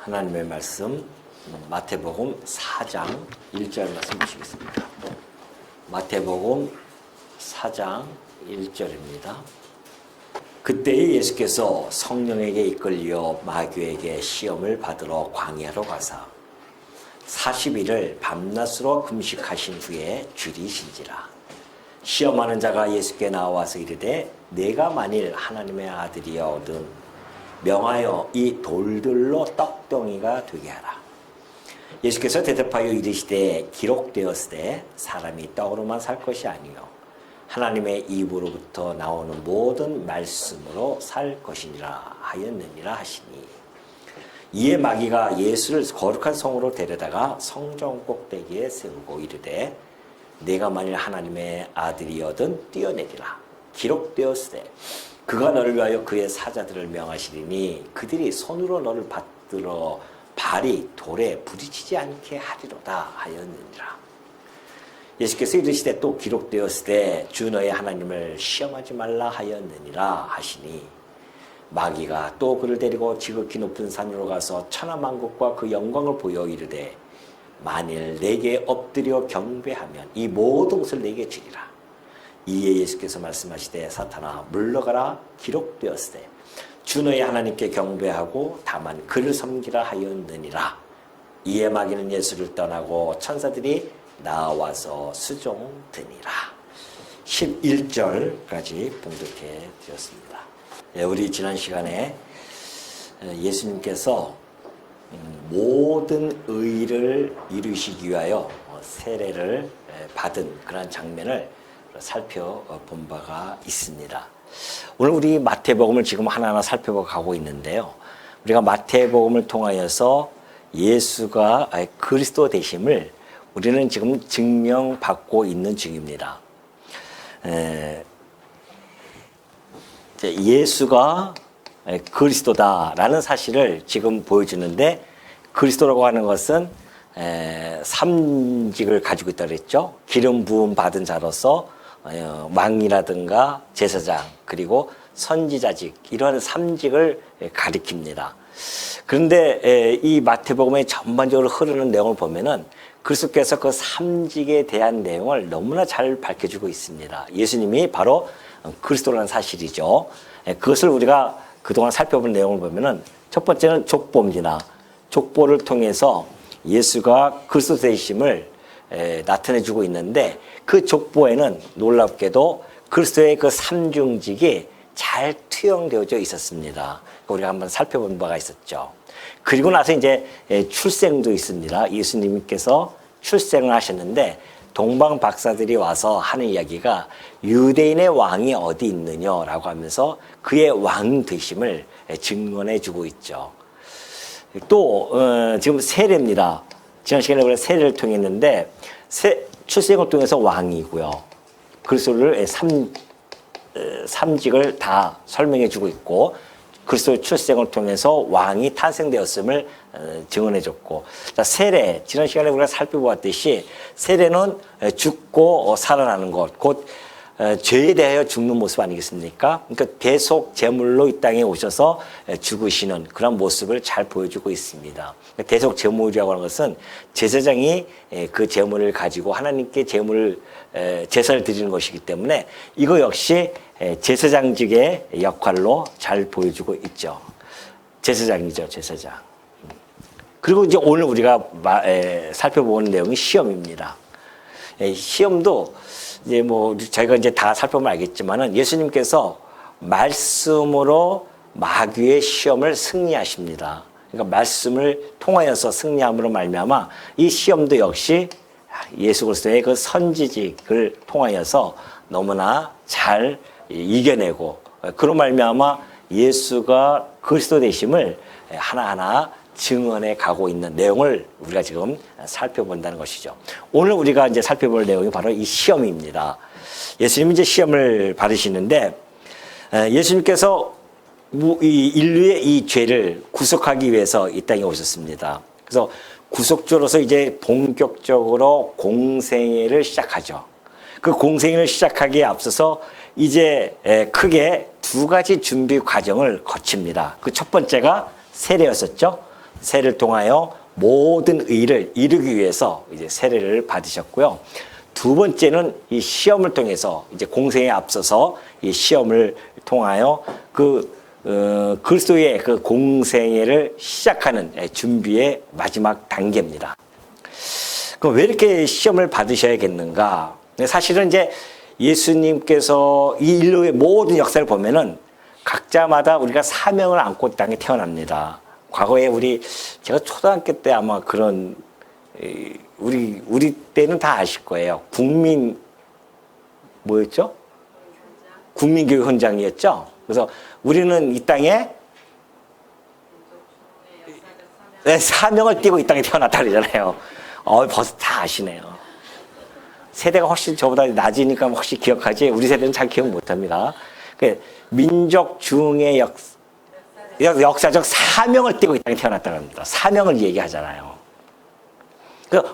하나님의 말씀 마태복음 4장 1절 말씀 보시겠습니다. 마태복음 4장 1절입니다. 그때 예수께서 성령에게 이끌려 마귀에게 시험을 받으러 광야로 가사 40일을 밤낮으로 금식하신 후에 줄이신지라. 시험하는 자가 예수께 나와서 이르되 내가 만일 하나님의 아들이여든 명하여 이 돌들로 떡덩이가 되게 하라. 예수께서 대답하여 이르시되 기록되었으되 사람이 떡으로만 살 것이 아니요 하나님의 입으로부터 나오는 모든 말씀으로 살 것이니라 하였느니라 하시니, 이에 마귀가 예수를 거룩한 성으로 데려다가 성전 꼭대기에 세우고 이르되 내가 만일 하나님의 아들이여든 뛰어내리라. 기록되었으되 그가 너를 위하여 그의 사자들을 명하시리니 그들이 손으로 너를 받들어 발이 돌에 부딪히지 않게 하리로다 하였느니라. 예수께서 이르시되 또 기록되었으되 주 너의 하나님을 시험하지 말라 하였느니라 하시니, 마귀가 또 그를 데리고 지극히 높은 산으로 가서 천하만국과 그 영광을 보여 이르되 만일 내게 엎드려 경배하면 이 모든 것을 내게 주리라. 이에 예수께서 말씀하시되 사탄아 물러가라. 기록되었으되 주 너의 하나님께 경배하고 다만 그를 섬기라 하였느니라. 이에 마귀는 예수를 떠나고 천사들이 나와서 수종드니라. 11절까지 봉독해 드렸습니다. 우리 지난 시간에 예수님께서 모든 의를 이루시기 위하여 세례를 받은 그런 장면을 살펴본 바가 있습니다. 오늘 우리 마태복음을 지금 하나하나 살펴보고 있는데요. 우리가 마태복음을 통하여서 예수가 그리스도 되심을 우리는 지금 증명받고 있는 중입니다. 예수가 그리스도다라는 사실을 지금 보여주는데, 그리스도라고 하는 것은 삼직을 가지고 있다고 그랬죠. 기름 부음 받은 자로서 왕이라든가 제사장 그리고 선지자직, 이러한 삼직을 가리킵니다. 그런데 이 마태복음의 전반적으로 흐르는 내용을 보면은 그리스도께서 그 삼직에 대한 내용을 너무나 잘 밝혀주고 있습니다. 예수님이 바로 그리스도라는 사실이죠. 그것을 우리가 그동안 살펴본 내용을 보면은 첫 번째는 족보입니다. 족보를 통해서 예수가 그리스도 되심을 나타내주고 있는데, 그 족보에는 놀랍게도 그리스도의 그 삼중직이 잘 투영되어져 있었습니다. 우리가 한번 살펴본 바가 있었죠. 그리고 나서 이제 출생도 있습니다. 예수님께서 출생을 하셨는데 동방 박사들이 와서 하는 이야기가 유대인의 왕이 어디 있느냐라고 하면서 그의 왕 되심을 증언해 주고 있죠. 또 지금 세례입니다. 지난 시간에 우리가 세례를 통했는데 출생을 통해서 왕이고요. 그리스도를 삼직을 다 설명해 주고 있고, 그리스도의 출생을 통해서 왕이 탄생되었음을 증언해 줬고, 세례, 지난 시간에 우리가 살펴보았듯이 세례는 죽고 살아나는 것, 곧 죄에 대하여 죽는 모습 아니겠습니까? 그러니까 대속 제물로 이 땅에 오셔서 죽으시는 그런 모습을 잘 보여주고 있습니다. 대속 제물이라고 하는 것은 제사장이 그 제물을 가지고 하나님께 제사를 드리는 것이기 때문에 이거 역시 제사장직의 역할로 잘 보여주고 있죠. 제사장이죠, 제사장. 그리고 이제 오늘 우리가 살펴보는 내용이 시험입니다. 시험도 이제 저희가 이제 다 살펴보면 알겠지만은 예수님께서 말씀으로 마귀의 시험을 승리하십니다. 그러니까 말씀을 통하여서 승리함으로 말미암아 이 시험도 역시 예수 그리스도의 그 선지직을 통하여서 너무나 잘 이겨내고, 그로 말미암아 예수가 그리스도 되심을 하나하나 증언해 가고 있는 내용을 우리가 지금 살펴본다는 것이죠. 오늘 우리가 이제 살펴볼 내용이 바로 이 시험입니다. 예수님이 이제 시험을 받으시는데, 예수님께서 이 인류의 이 죄를 구속하기 위해서 이 땅에 오셨습니다. 그래서 구속주로서 이제 본격적으로 공생애를 시작하죠. 그 공생애를 시작하기에 앞서서 이제 크게 두 가지 준비 과정을 거칩니다. 그 첫 번째가 세례였었죠. 세례를 통하여 모든 의를 이루기 위해서 이제 세례를 받으셨고요. 두 번째는 이 시험을 통해서 이제 공생에 앞서서 이 시험을 통하여 그리스도의 그 공생애를 시작하는 준비의 마지막 단계입니다. 그럼 왜 이렇게 시험을 받으셔야겠는가? 사실은 이제 예수님께서 이 인류의 모든 역사를 보면은 각자마다 우리가 사명을 안고 이 땅에 태어납니다. 과거에 제가 초등학교 때 아마 그런, 우리 때는 다 아실 거예요. 뭐였죠? 국민교육 헌장이었죠? 그래서 우리는 이 땅에 사명을 띠고 이 땅에 태어났다 그러잖아요. 벌써 다 아시네요. 세대가 훨씬 저보다 낮으니까 혹시 기억하지, 우리 세대는 잘 기억 못 합니다. 민족 중의 역사적 사명을 띠고 이 땅에 태어났다고 합니다. 사명을 얘기하잖아요.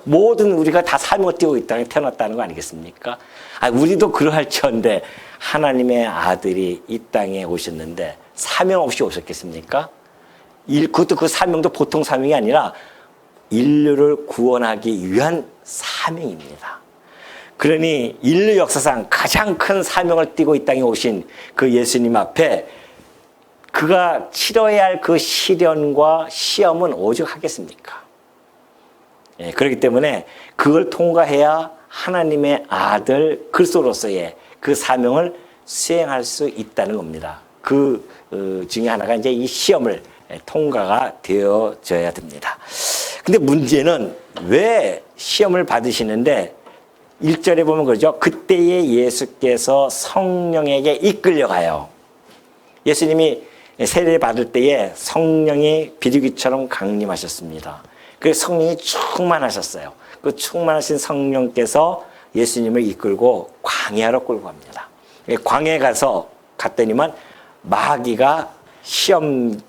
모든 우리가 다 사명을 띠고 이 땅에 태어났다는 거 아니겠습니까? 우리도 그러할지언데 하나님의 아들이 이 땅에 오셨는데 사명 없이 오셨겠습니까? 그것도 그 사명도 보통 사명이 아니라 인류를 구원하기 위한 사명입니다. 그러니 인류 역사상 가장 큰 사명을 띠고 이 땅에 오신 그 예수님 앞에 그가 치러야 할 그 시련과 시험은 오죽 하겠습니까? 그렇기 때문에 그걸 통과해야 하나님의 아들 그리스도로서의 그 사명을 수행할 수 있다는 겁니다. 그 중에 하나가 이제 이 시험을 통과가 되어져야 됩니다. 근데 문제는 왜 시험을 받으시는데 1절에 보면 그러죠. 그때에 예수께서 성령에게 이끌려가요. 예수님이 세례를 받을 때에 성령이 비둘기처럼 강림하셨습니다. 그래서 성령이 충만하셨어요. 그 충만하신 성령께서 예수님을 이끌고 광야로 끌고 갑니다. 광야에 갔더니만 마귀가 시험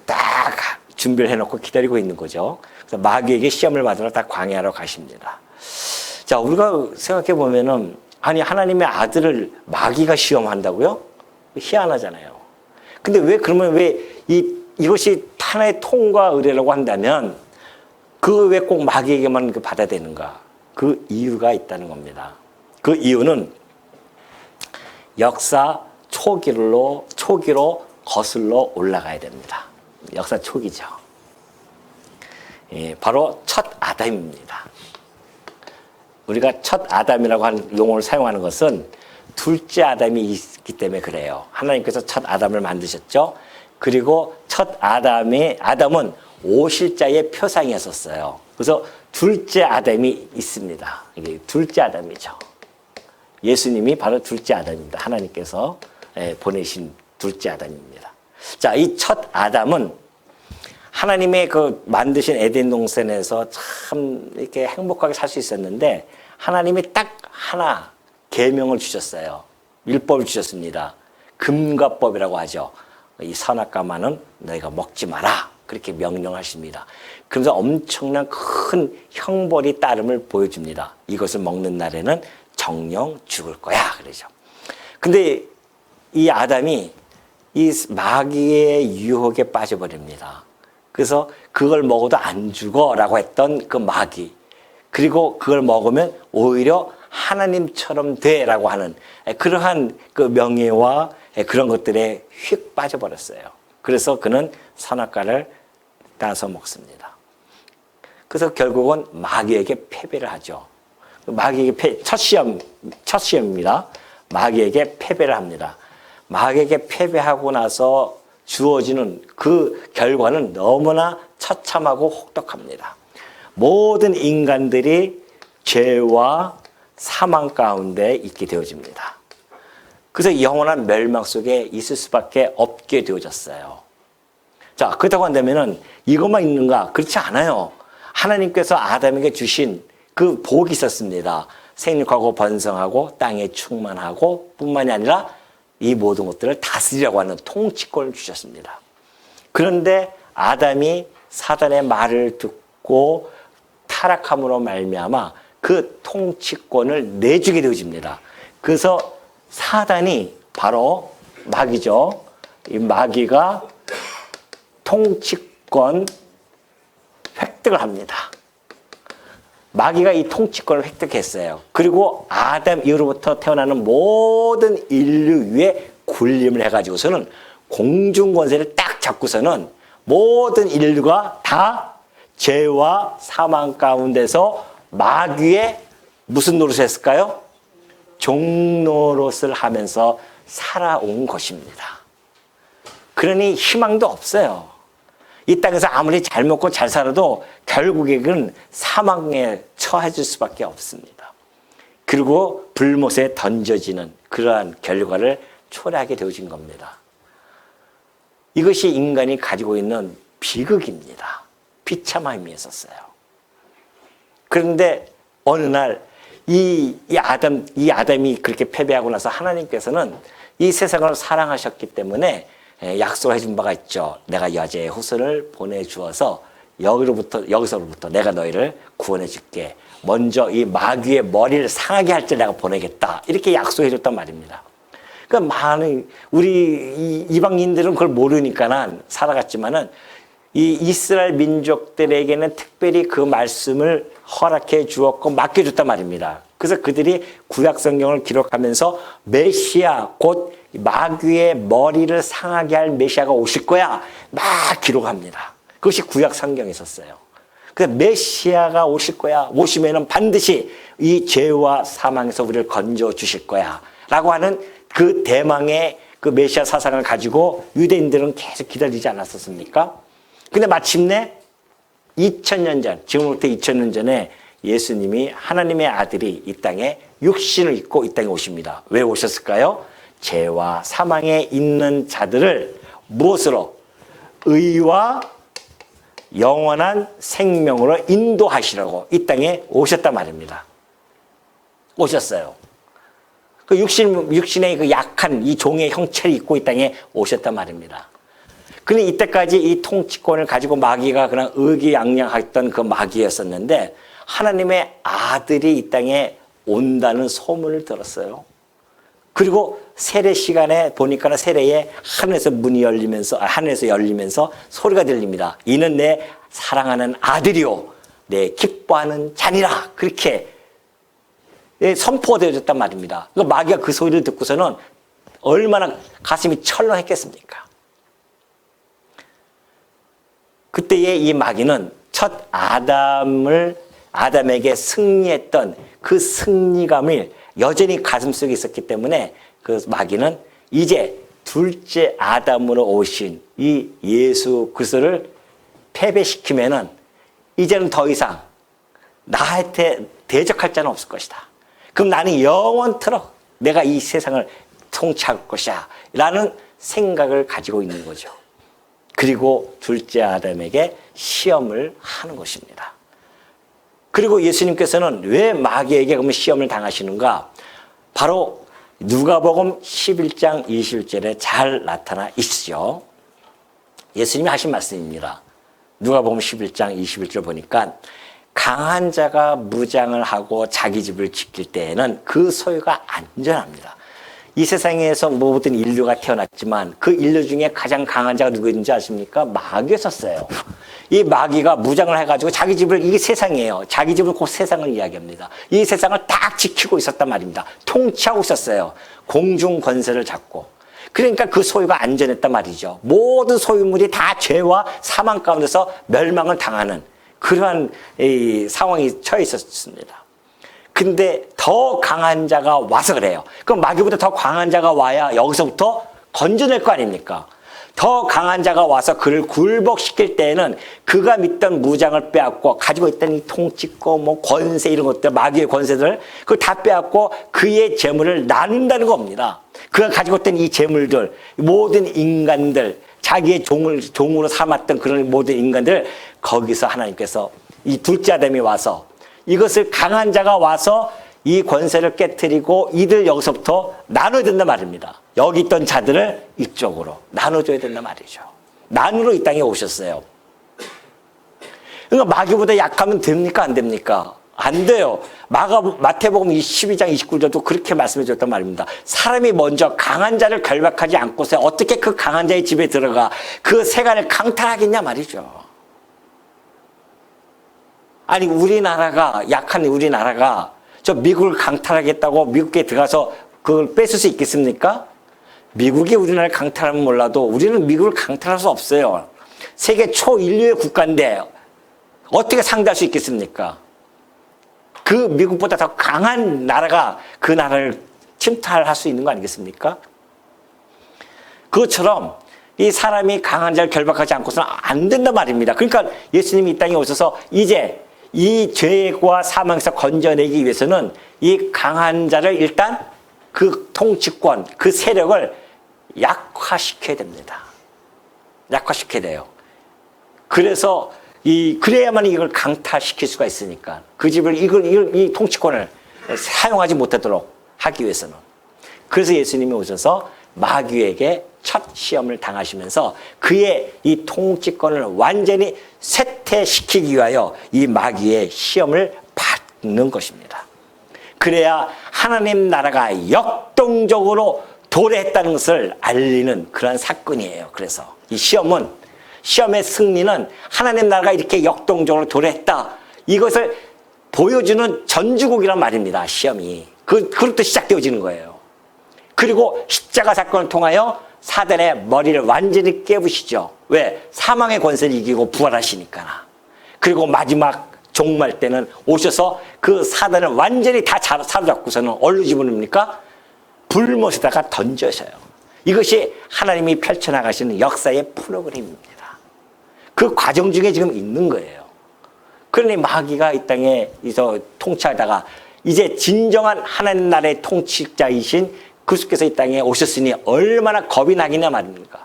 딱 준비를 해놓고 기다리고 있는 거죠. 그래서 마귀에게 시험을 받으러 딱 광야로 가십니다. 자, 우리가 생각해 보면은 하나님의 아들을 마귀가 시험한다고요? 희한하잖아요. 근데 그러면 이것이 하나의 통과 의례라고 한다면 왜 꼭 마귀에게만 받아야 되는가? 그 이유가 있다는 겁니다. 그 이유는 역사 초기로 거슬러 올라가야 됩니다. 역사 초기죠. 바로 첫 아담입니다. 우리가 첫 아담이라고 하는 용어를 사용하는 것은 둘째 아담이 있기 때문에 그래요. 하나님께서 첫 아담을 만드셨죠. 그리고 첫 아담은 오실자의 표상이었었어요. 그래서 둘째 아담이 있습니다. 이게 둘째 아담이죠. 예수님이 바로 둘째 아담입니다. 하나님께서 보내신 둘째 아담입니다. 자, 이 첫 아담은 하나님의 만드신 에덴 동산에서 참 이렇게 행복하게 살 수 있었는데 하나님이 딱 하나 계명을 주셨어요. 율법을 주셨습니다. 금과법이라고 하죠. 이 선악과만은 너희가 먹지 마라. 그렇게 명령하십니다. 그러면서 엄청난 큰 형벌이 따름을 보여줍니다. 이것을 먹는 날에는 정령 죽을 거야. 그러죠. 근데 이 아담이 이 마귀의 유혹에 빠져버립니다. 그래서 그걸 먹어도 안 죽어라고 했던 그 마귀. 그리고 그걸 먹으면 오히려 하나님처럼 돼라고 하는 그러한 그 명예와 그런 것들에 휙 빠져버렸어요. 그래서 그는 선악과를 따서 먹습니다. 그래서 결국은 마귀에게 패배를 하죠. 마귀에게 첫 시험입니다. 마귀에게 패배를 합니다. 마귀에게 패배하고 나서 주어지는 그 결과는 너무나 처참하고 혹독합니다. 모든 인간들이 죄와 사망 가운데 있게 되어집니다. 그래서 영원한 멸망 속에 있을 수밖에 없게 되어졌어요. 자, 그렇다고 한다면은 이것만 있는가? 그렇지 않아요. 하나님께서 아담에게 주신 그 복이 있었습니다. 생육하고 번성하고 땅에 충만하고 뿐만이 아니라 이 모든 것들을 다스리라고 하는 통치권을 주셨습니다. 그런데 아담이 사단의 말을 듣고 타락함으로 말미암아 그 통치권을 내주게 되어집니다. 그래서 사단이 바로 마귀죠. 이 마귀가 통치권, 획득을 합니다. 마귀가 이 통치권을 획득했어요. 그리고 아담 이후로부터 태어나는 모든 인류 위에 군림을 해가지고서는 공중 권세를 딱 잡고서는 모든 인류가 다 죄와 사망 가운데서 마귀의 무슨 노릇을 했을까요? 종노릇을 하면서 살아온 것입니다. 그러니 희망도 없어요. 이 땅에서 아무리 잘 먹고 잘 살아도 결국에는 사망에 처해질 수밖에 없습니다. 그리고 불못에 던져지는 그러한 결과를 초래하게 되어진 겁니다. 이것이 인간이 가지고 있는 비극입니다. 비참함이 있었어요. 그런데 어느 날 이 아담이 그렇게 패배하고 나서 하나님께서는 이 세상을 사랑하셨기 때문에 약속해 준 바가 있죠. 내가 여자의 후손을 보내주어서 여기서부터 내가 너희를 구원해 줄게. 먼저 이 마귀의 머리를 상하게 할 때 내가 보내겠다. 이렇게 약속해 줬단 말입니다. 그러니까 많은 우리 이방인들은 그걸 모르니까 살아갔지만은 이 이스라엘 민족들에게는 특별히 그 말씀을 허락해 주었고 맡겨줬단 말입니다. 그래서 그들이 구약 성경을 기록하면서 메시아 곧 마귀의 머리를 상하게 할 메시아가 오실 거야 막 기록합니다. 그것이 구약 성경에 있었어요. 그래서 메시아가 오실 거야. 오시면은 반드시 이 죄와 사망에서 우리를 건져 주실 거야 라고 하는 그 대망의 그 메시아 사상을 가지고 유대인들은 계속 기다리지 않았었습니까? 근데 마침내 2000년 전, 지금부터 2000년 전에 예수님이 하나님의 아들이 이 땅에 육신을 입고 이 땅에 오십니다. 왜 오셨을까요? 죄와 사망에 있는 자들을 무엇으로? 의와 영원한 생명으로 인도하시려고 이 땅에 오셨단 말입니다. 오셨어요. 그 육신의 그 약한 이 종의 형체를 입고 이 땅에 오셨단 말입니다. 근데 이때까지 이 통치권을 가지고 마귀가 그냥 의기양양했던 그 마귀였었는데 하나님의 아들이 이 땅에 온다는 소문을 들었어요. 그리고 세례 시간에 보니까 세례에 하늘에서 문이 열리면서 하늘에서 열리면서 소리가 들립니다. 이는 내 사랑하는 아들이요 내 기뻐하는 자니라. 그렇게 선포가 되어졌단 말입니다. 그러니까 마귀가 그 소리를 듣고서는 얼마나 가슴이 철렁했겠습니까? 그때의 이 마귀는 첫 아담에게 승리했던 그 승리감을 여전히 가슴속에 있었기 때문에 그 마귀는 이제 둘째 아담으로 오신 이 예수 그리스도를 패배시키면은 이제는 더 이상 나한테 대적할 자는 없을 것이다. 그럼 나는 영원토록 내가 이 세상을 통치할 것이야 라는 생각을 가지고 있는 거죠. 그리고 둘째 아담에게 시험을 하는 것입니다. 그리고 예수님께서는 왜 마귀에게 그러면 시험을 당하시는가? 바로 누가복음 11장 21절에 잘 나타나 있죠. 예수님이 하신 말씀입니다. 누가복음 11장 21절 보니까 강한 자가 무장을 하고 자기 집을 지킬 때에는 그 소유가 안전합니다. 이 세상에서 모든 인류가 태어났지만 그 인류 중에 가장 강한 자가 누구인지 아십니까? 마귀였었어요. 이 마귀가 무장을 해가지고 자기 집을, 이게 세상이에요. 자기 집을 곧 세상을 이야기합니다. 이 세상을 딱 지키고 있었단 말입니다. 통치하고 있었어요. 공중 권세를 잡고. 그러니까 그 소유가 안전했단 말이죠. 모든 소유물이 다 죄와 사망 가운데서 멸망을 당하는 그러한 상황이 처해 있었습니다. 근데 더 강한 자가 와서 그래요. 그럼 마귀보다 더 강한 자가 와야 여기서부터 건져낼 거 아닙니까? 더 강한 자가 와서 그를 굴복시킬 때에는 그가 믿던 무장을 빼앗고 가지고 있던 이 통치권, 뭐 권세 이런 것들, 마귀의 권세들을 그걸 다 빼앗고 그의 재물을 나눈다는 겁니다. 그가 가지고 있던 이 재물들, 모든 인간들, 자기의 종으로 삼았던 그런 모든 인간들, 거기서 하나님께서 이 둘째 아담이 와서 이것을 강한 자가 와서 이 권세를 깨트리고 이들 여기서부터 나눠야 된단 말입니다. 여기 있던 자들을 이쪽으로 나눠줘야 된단 말이죠. 나누러 이 땅에 오셨어요. 그러니까 마귀보다 약하면 됩니까? 안 됩니까? 안 돼요. 마태복음 12장 29절도 그렇게 말씀해 줬단 말입니다. 사람이 먼저 강한 자를 결박하지 않고서 어떻게 그 강한 자의 집에 들어가 그 세간을 강탈하겠냐 말이죠. 아니 우리나라가 약한 우리나라가 저 미국을 강탈하겠다고 미국에 들어가서 그걸 뺏을 수 있겠습니까? 미국이 우리나라를 강탈하면 몰라도 우리는 미국을 강탈할 수 없어요. 세계 초인류의 국가인데 어떻게 상대할 수 있겠습니까? 그 미국보다 더 강한 나라가 그 나라를 침탈할 수 있는 거 아니겠습니까? 그것처럼 이 사람이 강한 자를 결박하지 않고서는 안 된단 말입니다. 그러니까 예수님이 이 땅에 오셔서 이제 이 죄와 사망에서 건져내기 위해서는 이 강한 자를 일단 그 통치권, 그 세력을 약화시켜야 됩니다. 약화시켜야 돼요. 그래서 그래야만 이걸 강탈시킬 수가 있으니까 그 집을 이 통치권을 사용하지 못하도록 하기 위해서는. 그래서 예수님이 오셔서 마귀에게 첫 시험을 당하시면서 그의 이 통치권을 완전히 쇠퇴시키기 위하여 이 마귀의 시험을 받는 것입니다. 그래야 하나님 나라가 역동적으로 도래했다는 것을 알리는 그런 사건이에요. 그래서 이 시험의 승리는 하나님 나라가 이렇게 역동적으로 도래했다. 이것을 보여주는 전주곡이란 말입니다. 시험이. 그것부터 시작되어지는 거예요. 그리고 십자가 사건을 통하여 사단의 머리를 완전히 깨부시죠. 왜? 사망의 권세를 이기고 부활하시니까. 그리고 마지막 종말 때는 오셔서 그 사단을 완전히 다 사로잡고서는 어디로 집어넣습니까? 불못에다가 던져서요. 이것이 하나님이 펼쳐나가시는 역사의 프로그램입니다. 그 과정 중에 지금 있는 거예요. 그러니 마귀가 이 땅에 통치하다가 이제 진정한 하나님 나라의 통치자이신 그리스도께서 이 땅에 오셨으니 얼마나 겁이 나겠냐 말입니까?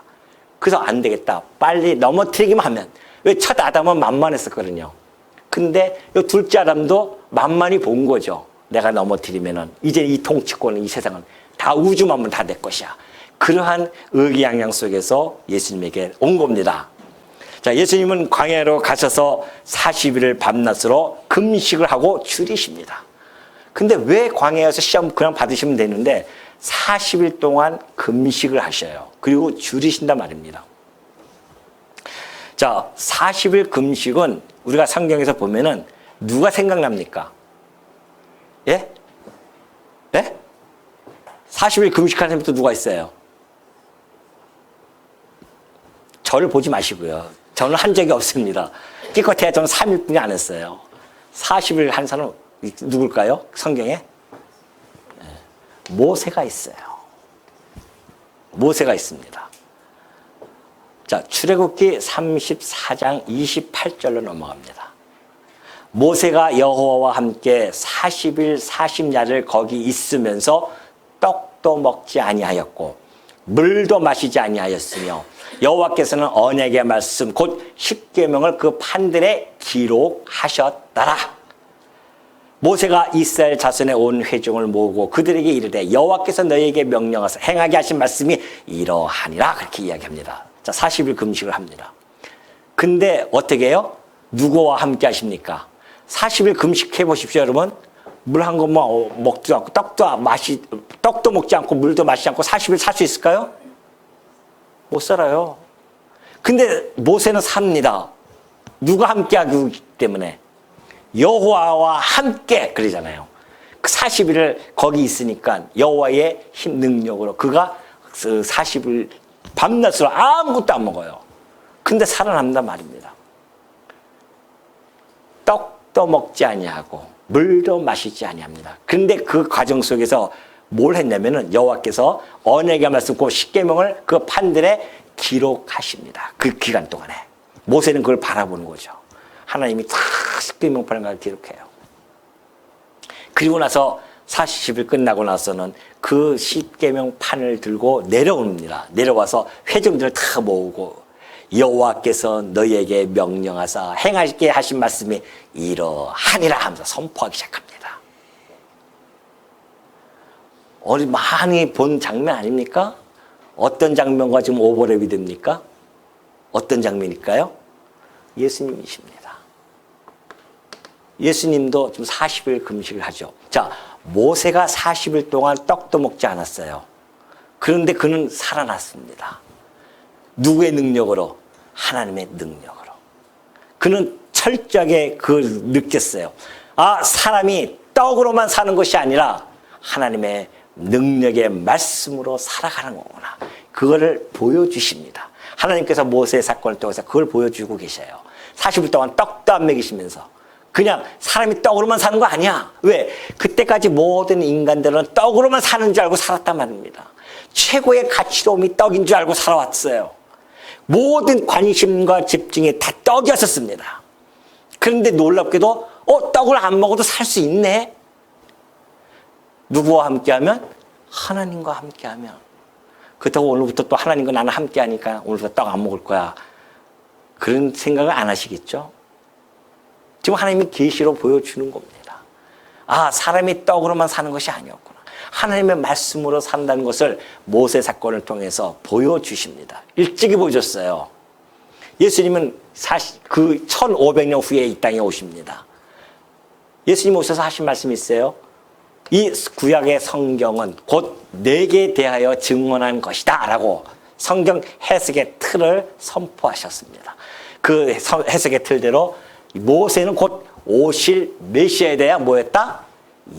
그래서 안 되겠다. 빨리 넘어뜨리기만 하면. 왜 첫 아담은 만만했었거든요. 근데 이 둘째 아담도 만만히 본 거죠. 내가 넘어뜨리면은 이제 이 통치권은 이 세상은 다 우주만물 다 내 것이야. 그러한 의기양양 속에서 예수님에게 온 겁니다. 자, 예수님은 광야로 가셔서 40일을 밤낮으로 금식을 하고 줄이십니다. 근데 왜 광야에서 시험 그냥 받으시면 되는데 40일 동안 금식을 하셔요. 그리고 줄이신단 말입니다. 자, 40일 금식은 우리가 성경에서 보면은 누가 생각납니까? 예? 예? 40일 금식하는 사람도 누가 있어요? 저를 보지 마시고요. 저는 한 적이 없습니다. 기껏해야 저는 3일뿐이 안 했어요. 40일 한 사람은 누굴까요? 성경에? 모세가 있어요. 모세가 있습니다. 자, 출애굽기 34장 28절로 넘어갑니다. 모세가 여호와와 함께 40일 40야를 거기 있으면서 떡도 먹지 아니하였고 물도 마시지 아니하였으며 여호와께서는 언약의 말씀 곧 십계명을 그 판들에 기록하셨더라. 모세가 이스라엘 자손의 온 회중을 모으고 그들에게 이르되 여호와께서 너희에게 명령하사 행하게 하신 말씀이 이러하니라. 그렇게 이야기합니다. 자, 40일 금식을 합니다. 근데 어떻게 해요? 누구와 함께 하십니까? 40일 금식해 보십시오, 여러분. 물 한 것만 먹지도 않고 떡도 먹지 않고 물도 마시지 않고 40일 살 수 있을까요? 못 살아요. 근데 모세는 삽니다. 누가 함께 하기 때문에? 여호와와 함께 그러잖아요. 40일을 거기 있으니까 여호와의 힘 능력으로 그가 40일 밤낮으로 아무것도 안 먹어요. 근데 살아남단 말입니다. 떡도 먹지 아니하고 물도 마시지 아니합니다. 그런데 그 과정 속에서 뭘 했냐면은 여호와께서 언약의 말씀 그 십계명을 그 판들에 기록하십니다. 그 기간 동안에 모세는 그걸 바라보는 거죠. 하나님이 다 십계명 판을 기록해요. 그리고 나서 40일 끝나고 나서는 그 십계명 판을 들고 내려옵니다. 내려와서 회중들을 다 모으고 여호와께서 너희에게 명령하사 행하게 하신 말씀이 이러하니라 하면서 선포하기 시작합니다. 우리 많이 본 장면 아닙니까? 어떤 장면과 지금 오버랩이 됩니까? 어떤 장면일까요? 예수님이십니다. 예수님도 지금 40일 금식을 하죠. 자, 모세가 40일 동안 떡도 먹지 않았어요. 그런데 그는 살아났습니다. 누구의 능력으로? 하나님의 능력으로. 그는 철저하게 그걸 느꼈어요. 아, 사람이 떡으로만 사는 것이 아니라 하나님의 능력의 말씀으로 살아가는 거구나. 그거를 보여주십니다. 하나님께서 모세의 사건을 통해서 그걸 보여주고 계셔요. 40일 동안 떡도 안 먹이시면서 그냥 사람이 떡으로만 사는 거 아니야. 왜? 그때까지 모든 인간들은 떡으로만 사는 줄 알고 살았단 말입니다. 최고의 가치로움이 떡인 줄 알고 살아왔어요. 모든 관심과 집중이 다 떡이었었습니다. 그런데 놀랍게도 떡을 안 먹어도 살 수 있네. 누구와 함께하면? 하나님과 함께하면. 그렇다고 오늘부터 또 하나님과 나는 함께하니까 오늘부터 떡 안 먹을 거야. 그런 생각을 안 하시겠죠? 지금 하나님이 계시로 보여주는 겁니다. 아, 사람이 떡으로만 사는 것이 아니었구나. 하나님의 말씀으로 산다는 것을 모세 사건을 통해서 보여주십니다. 일찍이 보여줬어요. 예수님은 그 1500년 후에 이 땅에 오십니다. 예수님 오셔서 하신 말씀이 있어요. 이 구약의 성경은 곧 내게 대하여 증언한 것이다 라고 성경 해석의 틀을 선포하셨습니다. 그 해석의 틀대로 모세는 곧 오실 메시아에 대한 뭐였다?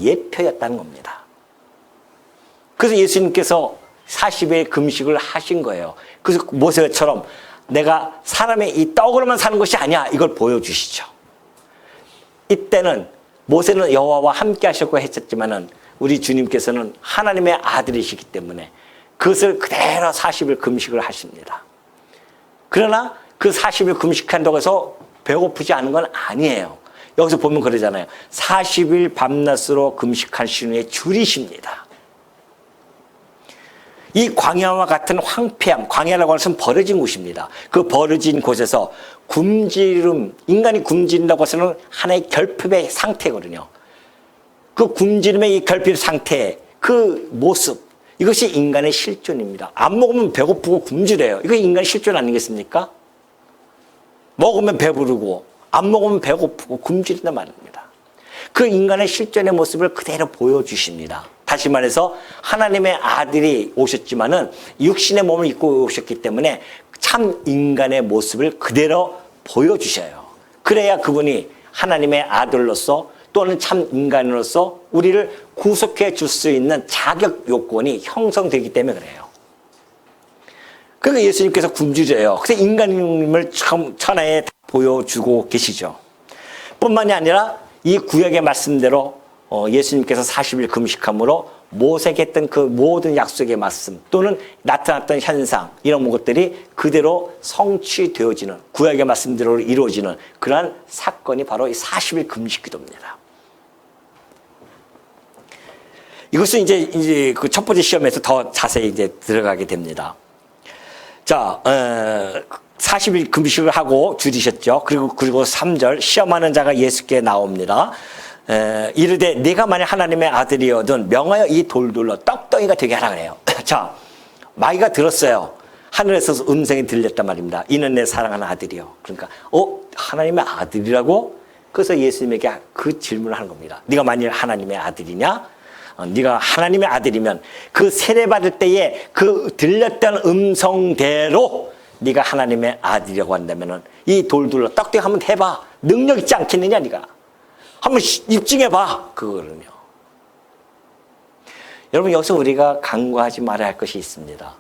예표였다는 겁니다. 그래서 예수님께서 40일 금식을 하신 거예요. 그래서 모세처럼 내가 사람의 이 떡으로만 사는 것이 아니야. 이걸 보여주시죠. 이때는 모세는 여호와와 함께 하셨고 했었지만은 우리 주님께서는 하나님의 아들이시기 때문에 그것을 그대로 40일 금식을 하십니다. 그러나 그 40일 금식한다고 해서 배고프지 않은 건 아니에요. 여기서 보면 그러잖아요. 40일 밤낮으로 금식하신 후에 줄이십니다. 이 광야와 같은 황폐함, 광야라고 하는 것은 버려진 곳입니다. 그 버려진 곳에서 굶주림, 인간이 굶주린다고 해서는 하나의 결핍의 상태거든요. 그 굶주림의 이 결핍 상태, 그 모습, 이것이 인간의 실존입니다. 안 먹으면 배고프고 굶주려요. 이거 인간의 실존 아니겠습니까? 먹으면 배부르고 안 먹으면 배고프고 굶주린단 말입니다. 그 인간의 실존의 모습을 그대로 보여주십니다. 다시 말해서 하나님의 아들이 오셨지만은 육신의 몸을 입고 오셨기 때문에 참 인간의 모습을 그대로 보여주셔요. 그래야 그분이 하나님의 아들로서 또는 참 인간으로서 우리를 구속해 줄 수 있는 자격 요건이 형성되기 때문에 그래요. 그러니까 예수님께서 굶주려요. 그래서 인간임을 천하에 보여주고 계시죠. 뿐만이 아니라 이 구약의 말씀대로 예수님께서 40일 금식함으로 모세에게 했던 그 모든 약속의 말씀 또는 나타났던 현상 이런 것들이 그대로 성취되어지는 구약의 말씀대로 이루어지는 그러한 사건이 바로 이 40일 금식 기도입니다. 이것은 이제 그 첫 번째 시험에서 더 자세히 이제 들어가게 됩니다. 자, 40일 금식을 하고 줄이셨죠. 그리고 3절 시험하는 자가 예수께 나옵니다. 이르되 네가 만약 하나님의 아들이어든 명하여 이 돌들로 떡덩이가 되게 하라 그래요. 자, 마귀가 들었어요. 하늘에서 음성이 들렸단 말입니다. 이는 내 사랑하는 아들이요. 그러니까 하나님의 아들이라고? 그래서 예수님에게 그 질문을 하는 겁니다. 네가 만일 하나님의 아들이냐? 네가 하나님의 아들이면 그 세례받을 때에 그 들렸던 음성대로 네가 하나님의 아들이라고 한다면은 이 돌들로 떡덩이 한번 해봐. 능력 있지 않겠느냐 네가. 한번 입증해봐. 그거는요. 여러분 여기서 우리가 간과하지 말아야 할 것이 있습니다.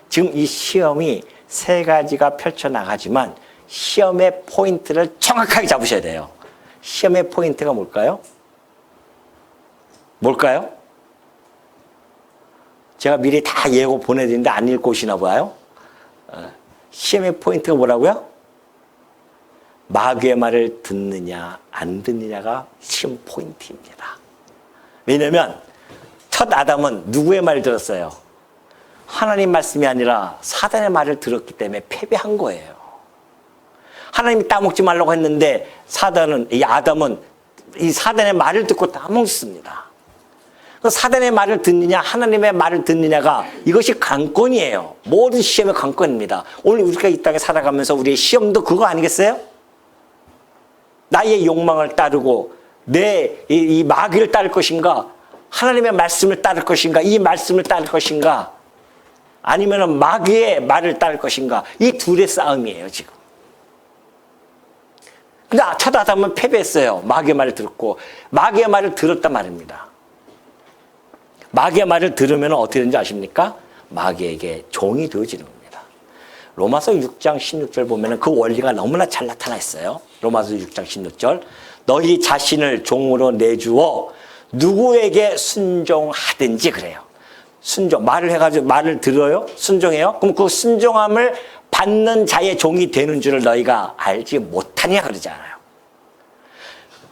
지금 이 시험이 세 가지가 펼쳐나가지만 시험의 포인트를 정확하게 잡으셔야 돼요. 시험의 포인트가 뭘까요? 뭘까요? 제가 미리 다 예고 보내드리는데 안 읽고 오시나 봐요. 시험의 포인트가 뭐라고요? 마귀의 말을 듣느냐 안 듣느냐가 시험 포인트입니다. 왜냐하면 첫 아담은 누구의 말을 들었어요? 하나님 말씀이 아니라 사단의 말을 들었기 때문에 패배한 거예요. 하나님이 따먹지 말라고 했는데 이 아담은 이 사단의 말을 듣고 따먹습니다. 사단의 말을 듣느냐 하나님의 말을 듣느냐가 이것이 관건이에요. 모든 시험의 관건입니다. 오늘 우리가 이 땅에 살아가면서 우리의 시험도 그거 아니겠어요? 나의 욕망을 따르고 내 이 마귀를 따를 것인가 하나님의 말씀을 따를 것인가 이 말씀을 따를 것인가 아니면 마귀의 말을 따를 것인가 이 둘의 싸움이에요 지금. 근데 첫 아담은 패배했어요. 마귀의 말을 들었고, 마귀의 말을 들었단 말입니다. 마귀의 말을 들으면 어떻게 되는지 아십니까? 마귀에게 종이 되어지는 겁니다. 로마서 6장 16절 보면 그 원리가 너무나 잘 나타나 있어요. 로마서 6장 16절. 너희 자신을 종으로 내주어 누구에게 순종하든지 그래요. 순종, 말을 해가지고 말을 들어요? 순종해요? 그럼 그 순종함을 받는 자의 종이 되는 줄을 너희가 알지 못하냐 그러지 않아요.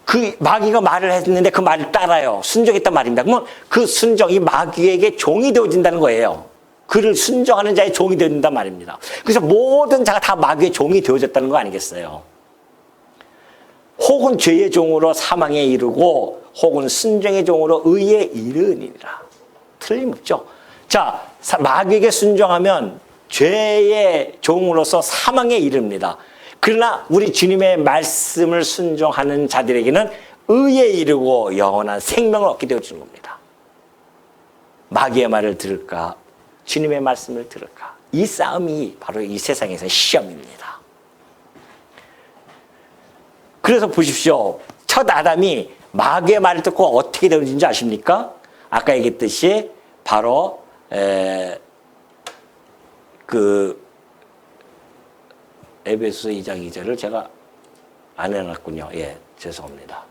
그 마귀가 말을 했는데 그 말을 따라요. 순종했단 말입니다. 그러면 그 순종이 마귀에게 종이 되어진다는 거예요. 그를 순종하는 자의 종이 되어진단 말입니다. 그래서 모든 자가 다 마귀의 종이 되어졌다는 거 아니겠어요? 혹은 죄의 종으로 사망에 이르고 혹은 순종의 종으로 의에 이르니라. 틀림없죠. 자, 마귀에게 순종하면 죄의 종으로서 사망에 이릅니다. 그러나 우리 주님의 말씀을 순종하는 자들에게는 의에 이르고 영원한 생명을 얻게 되어주는 겁니다. 마귀의 말을 들을까? 주님의 말씀을 들을까? 이 싸움이 바로 이 세상에서의 시험입니다. 그래서 보십시오. 첫 아담이 마귀의 말을 듣고 어떻게 되는지 아십니까? 아까 얘기했듯이 바로 에베소서 2장 2절을 제가 안 해놨군요. 예, 죄송합니다.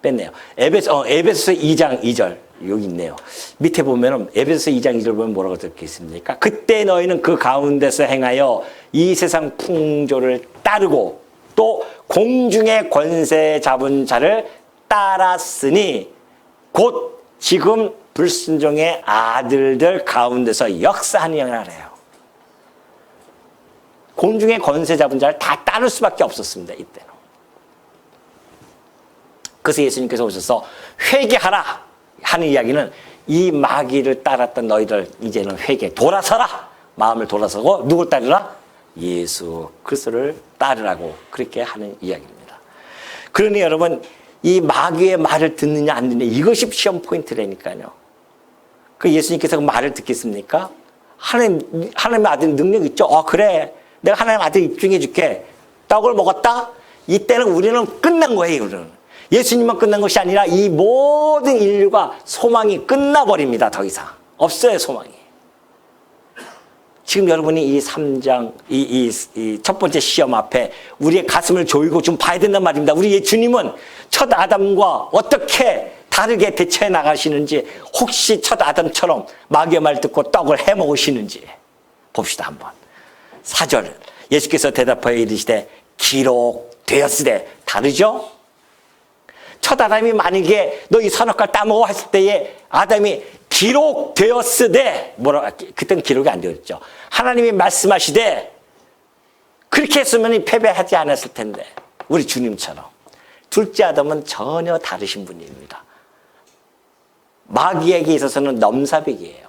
뺐네요. 에베소서 2장 2절 여기 있네요. 밑에 보면은 에베소서 2장 2절 보면 뭐라고 적혀 있습니까? 그때 너희는 그 가운데서 행하여 이 세상 풍조를 따르고 또 공중의 권세 잡은 자를 따랐으니 곧 지금 불순종의 아들들 가운데서 역사하느니라 그래요. 공중의 권세 잡은 자를 다 따를 수밖에 없었습니다. 이때는. 그래서 예수님께서 오셔서 회개하라 하는 이야기는 이 마귀를 따랐던 너희들 이제는 회개 돌아서라. 마음을 돌아서고 누굴 따르라? 예수 그리스도를 따르라고 그렇게 하는 이야기입니다. 그러니 여러분 이 마귀의 말을 듣느냐 안 듣느냐 이것이 시험 포인트라니까요. 그 예수님께서 그 말을 듣겠습니까? 하나님의 아들 능력 있죠? 그래. 내가 하나님 아들 입증해 줄게. 떡을 먹었다? 이때는 우리는 끝난 거예요. 우리는. 예수님만 끝난 것이 아니라 이 모든 인류가 소망이 끝나버립니다. 더 이상. 없어요, 소망이. 지금 여러분이 이 3장, 이 첫 번째 시험 앞에 우리의 가슴을 조이고 좀 봐야 된단 말입니다. 우리 주님은 첫 아담과 어떻게 다르게 대처해 나가시는지 혹시 첫 아담처럼 마귀의 말 듣고 떡을 해 먹으시는지 봅시다 한번. 4절 예수께서 대답하여 이르시되 기록되었으되 다르죠? 첫 아담이 만약에 너 이 선악과를 따먹어 했을 때에 아담이 기록되었으되 뭐라 그때는 기록이 안 되었죠. 하나님이 말씀하시되 그렇게 했으면 패배하지 않았을 텐데 우리 주님처럼 둘째 아담은 전혀 다르신 분입니다. 마귀에게 있어서는 넘사벽이에요.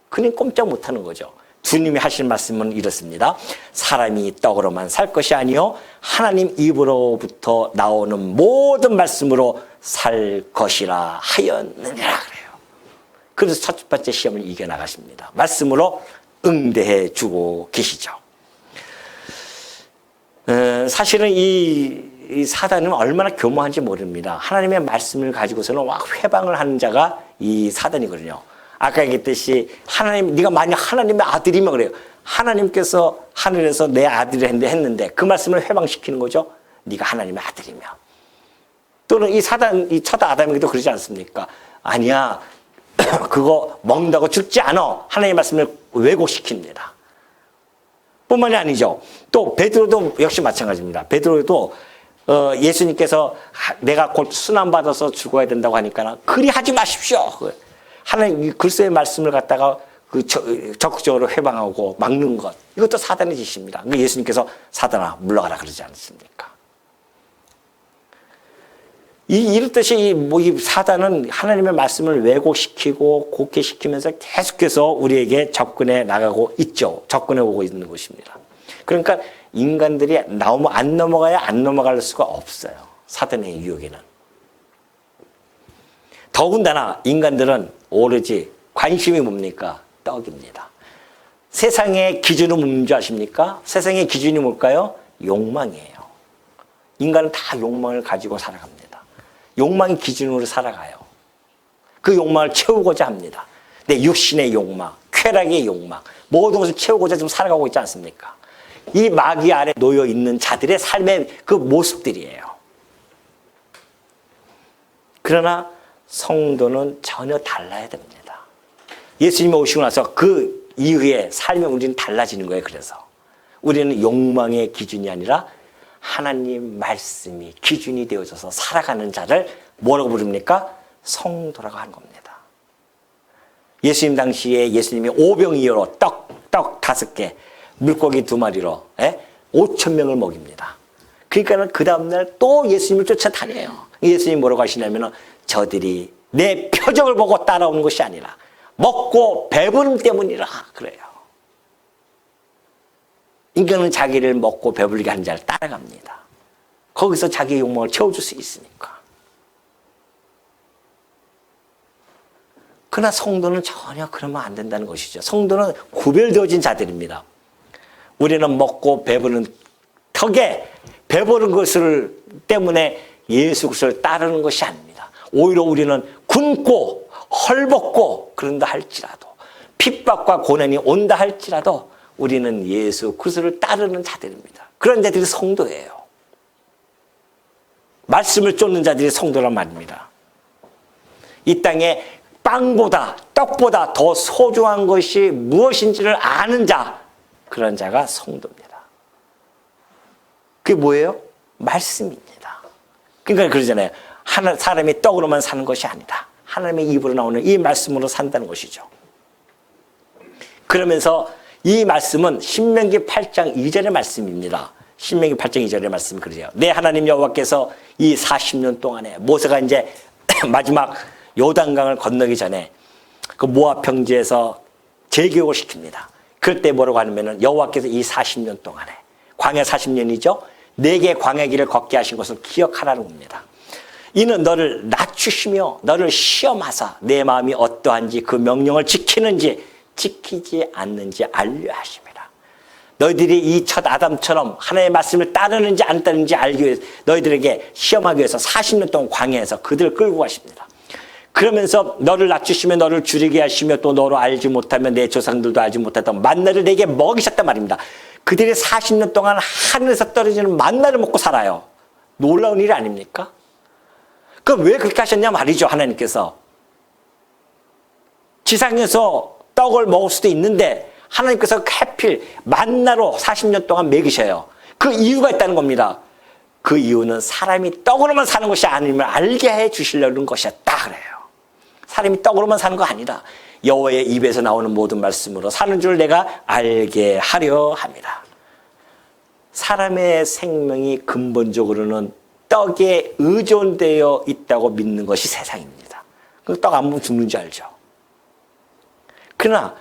그는 꼼짝 못하는 거죠. 주님이 하실 말씀은 이렇습니다. 사람이 떡으로만 살 것이 아니요 하나님 입으로부터 나오는 모든 말씀으로 살 것이라 하였느니라 그래요. 그래서 첫 번째 시험을 이겨나가십니다. 말씀으로 응대해 주고 계시죠. 사실은 이 사단은 얼마나 교묘한지 모릅니다. 하나님의 말씀을 가지고서는 막 회방을 하는 자가 이 사단이거든요. 아까 얘기했듯이 하나님, 네가 만약 하나님의 아들이면 그래요. 하나님께서 하늘에서 내 아들을 했는데 그 말씀을 회방시키는 거죠. 네가 하나님의 아들이면. 또는 이 사단, 이 첫 아담에게도 그러지 않습니까? 아니야. 그거 먹는다고 죽지 않아. 하나님의 말씀을 왜곡시킵니다. 뿐만이 아니죠. 또 베드로도 역시 마찬가지입니다. 베드로도 예수님께서 내가 곧 순환받아서 죽어야 된다고 하니까 그리 하지 마십시오. 하나님 그리스도의 말씀을 갖다가 적극적으로 회방하고 막는 것 이것도 사단의 짓입니다. 예수님께서 사단아 물러가라 그러지 않습니까? 이렇듯이 이 사단은 하나님의 말씀을 왜곡시키고 곡해시키면서 계속해서 우리에게 접근해 나가고 있죠. 접근해 오고 있는 것입니다. 그러니까 인간들이 안 넘어가야 안 넘어갈 수가 없어요. 사단의 유혹에는. 더군다나 인간들은 오로지 관심이 뭡니까? 떡입니다. 세상의 기준은 뭔지 아십니까? 세상의 기준이 뭘까요? 욕망이에요. 인간은 다 욕망을 가지고 살아갑니다. 욕망이 기준으로 살아가요. 그 욕망을 채우고자 합니다. 내 육신의 욕망, 쾌락의 욕망, 모든 것을 채우고자 좀 살아가고 있지 않습니까? 이 마귀 아래 놓여 있는 자들의 삶의 그 모습들이에요. 그러나 성도는 전혀 달라야 됩니다. 예수님이 오시고 나서 그 이후에 삶의 우리는 달라지는 거예요. 그래서 우리는 욕망의 기준이 아니라 하나님 말씀이 기준이 되어져서 살아가는 자를 뭐라고 부릅니까? 성도라고 하는 겁니다. 예수님 당시에 예수님이 오병이어로 떡 5개, 물고기 2마리로 5,000명을 먹입니다. 그러니까 그 다음날 또 예수님을 쫓아다녀요. 예수님이 뭐라고 하시냐면 저들이 내 표적을 보고 따라오는 것이 아니라 먹고 배부름 때문이라 그래요. 인간은 자기를 먹고 배부르게 하는 자를 따라갑니다. 거기서 자기의 욕망을 채워줄 수 있으니까. 그러나 성도는 전혀 그러면 안 된다는 것이죠. 성도는 구별되어진 자들입니다. 우리는 먹고 배부른 턱에 배부른 것을 때문에 예수 그리스도를 따르는 것이 아닙니다. 오히려 우리는 굶고 헐벗고 그런다 할지라도 핍박과 고난이 온다 할지라도 우리는 예수 그리스도를 따르는 자들입니다. 그런 자들이 성도예요. 말씀을 쫓는 자들이 성도란 말입니다. 이 땅에 빵보다 떡보다 더 소중한 것이 무엇인지를 아는 자, 그런 자가 성도입니다. 그게 뭐예요? 말씀입니다. 그러니까 그러잖아요. 사람이 떡으로만 사는 것이 아니다. 하나님의 입으로 나오는 이 말씀으로 산다는 것이죠. 그러면서 이 말씀은 신명기 8장 2절의 말씀입니다. 신명기 8장 2절의 말씀이 그러죠. 내 하나님 여호와께서 이 40년 동안에 모세가 이제 마지막 요단강을 건너기 전에 그 모압 평지에서 재교육을 시킵니다. 그럴 때 뭐라고 하냐면은 여호와께서 이 40년 동안에 광야 40년이죠. 내게 광야 길을 걷게 하신 것을 기억하라는 겁니다. 이는 너를 낮추시며 너를 시험하사 내 마음이 어떠한지 그 명령을 지키는지 지키지 않는지 알려 하십니다. 너희들이 이 첫 아담처럼 하나님의 말씀을 따르는지 안 따르는지 알기 위해서 너희들에게 시험하기 위해서 40년 동안 광야에서 그들을 끌고 가십니다. 그러면서 너를 낮추시며 너를 줄이게 하시며 또 너로 알지 못하면 내 조상들도 알지 못했던 만나를 내게 먹이셨단 말입니다. 그들이 40년 동안 하늘에서 떨어지는 만나를 먹고 살아요. 놀라운 일 아닙니까? 그럼 왜 그렇게 하셨냐 말이죠. 하나님께서 지상에서 떡을 먹을 수도 있는데 하나님께서 하필 만나로 40년 동안 먹이셔요. 그 이유가 있다는 겁니다. 그 이유는 사람이 떡으로만 사는 것이 아님을 알게 해 주시려는 것이었다 그래요. 사람이 떡으로만 사는 거 아니다. 여호와의 입에서 나오는 모든 말씀으로 사는 줄 내가 알게 하려 합니다. 사람의 생명이 근본적으로는 떡에 의존되어 있다고 믿는 것이 세상입니다. 떡 안 먹으면 죽는 줄 알죠. 그러나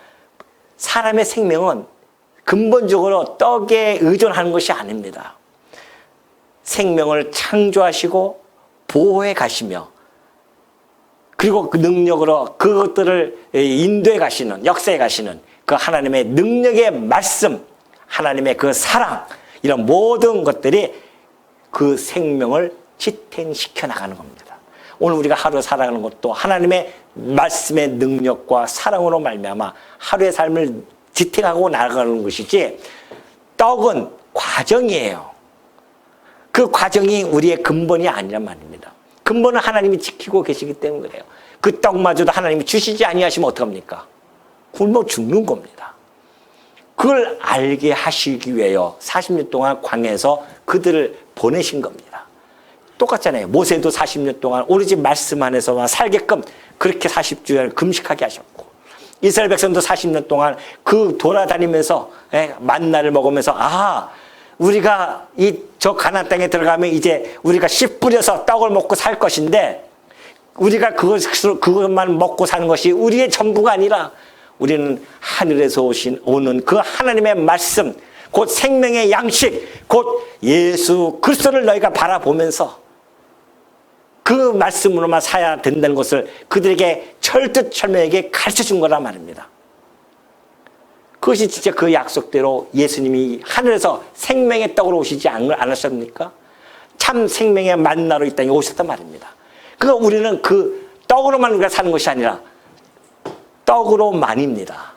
사람의 생명은 근본적으로 떡에 의존하는 것이 아닙니다. 생명을 창조하시고 보호해 가시며 그리고 그 능력으로 그것들을 인도해 가시는, 역사해 가시는 그 하나님의 능력의 말씀, 하나님의 그 사랑, 이런 모든 것들이 그 생명을 지탱시켜 나가는 겁니다. 오늘 우리가 하루 살아가는 것도 하나님의 말씀의 능력과 사랑으로 말미암아 하루의 삶을 지탱하고 나가는 것이지, 떡은 과정이에요. 그 과정이 우리의 근본이 아니란 말입니다. 근본은 하나님이 지키고 계시기 때문에 그래요. 그 떡마저도 하나님이 주시지 아니하시면 어떡합니까? 굶어 죽는 겁니다. 그걸 알게 하시기 위하여 40년 동안 광야에서 그들을 보내신 겁니다. 똑같잖아요. 모세도 40년 동안 오로지 말씀 안에서만 살게끔 그렇게 40주년을 금식하게 하셨고, 이스라엘 백성도 40년 동안 그 돌아다니면서 만나를 먹으면서 우리가 저 가나안 땅에 들어가면 이제 우리가 씨 뿌려서 떡을 먹고 살 것인데, 우리가 그것만 먹고 사는 것이 우리의 전부가 아니라 우리는 하늘에서 오는 그 하나님의 말씀, 곧 생명의 양식, 곧 예수 그리스도를 너희가 바라보면서 그 말씀으로만 사야 된다는 것을 그들에게 철두철미하게 가르쳐준 거란 말입니다. 그것이 진짜 그 약속대로 예수님이 하늘에서 생명의 떡으로 오시지 않으셨습니까? 참 생명의 만나로 이 땅에 오셨단 말입니다. 그러니까 우리는 그 떡으로만 우리가 사는 것이 아니라 떡으로만입니다.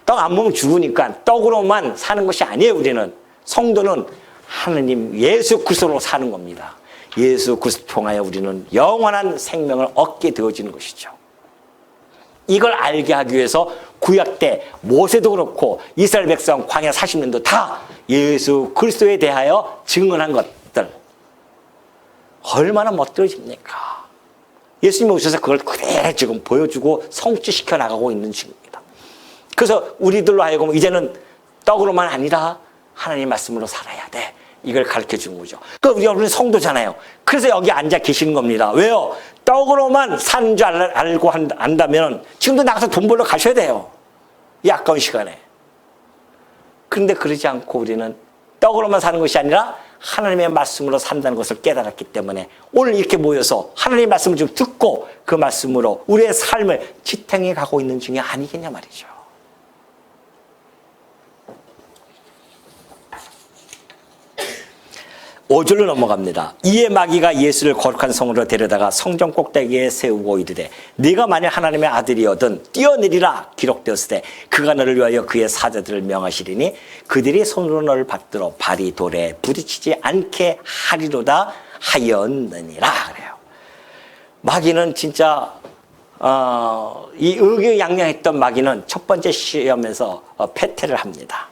떡 안 먹으면 죽으니까 떡으로만 사는 것이 아니에요. 우리는 성도는 하느님 예수 그리스도로 사는 겁니다. 예수 그리스도 통하여 우리는 영원한 생명을 얻게 되어지는 것이죠. 이걸 알게 하기 위해서 구약 때 모세도 그렇고 이스라엘 백성 광야 40년도 다 예수 그리스도에 대하여 증언한 것들 얼마나 멋들어집니까? 예수님이 오셔서 그걸 그대로 지금 보여주고 성취시켜 나가고 있는 중입니다. 그래서 우리들로 하여금 이제는 떡으로만 아니라 하나님 말씀으로 살아야 돼. 이걸 가르쳐 주는 거죠. 그러니까 우리는 성도잖아요. 그래서 여기 앉아 계시는 겁니다. 왜요? 떡으로만 사는 줄 알고 안다면 지금도 나가서 돈 벌러 가셔야 돼요. 이 아까운 시간에. 그런데 그러지 않고 우리는 떡으로만 사는 것이 아니라 하나님의 말씀으로 산다는 것을 깨달았기 때문에 오늘 이렇게 모여서 하나님의 말씀을 좀 듣고 그 말씀으로 우리의 삶을 지탱해 가고 있는 중에 아니겠냐 말이죠. 5절로 넘어갑니다. 이에 마귀가 예수를 거룩한 성으로 데려다가 성전 꼭대기에 세우고 이르되 네가 만일 하나님의 아들이거든 뛰어내리라 기록되었을 때 그가 너를 위하여 그의 사자들을 명하시리니 그들이 손으로 너를 받들어 발이 돌에 부딪히지 않게 하리로다 하였느니라 그래요. 마귀는 진짜 이 의기양양했던 마귀는 첫 번째 시험에서 패퇴를 합니다.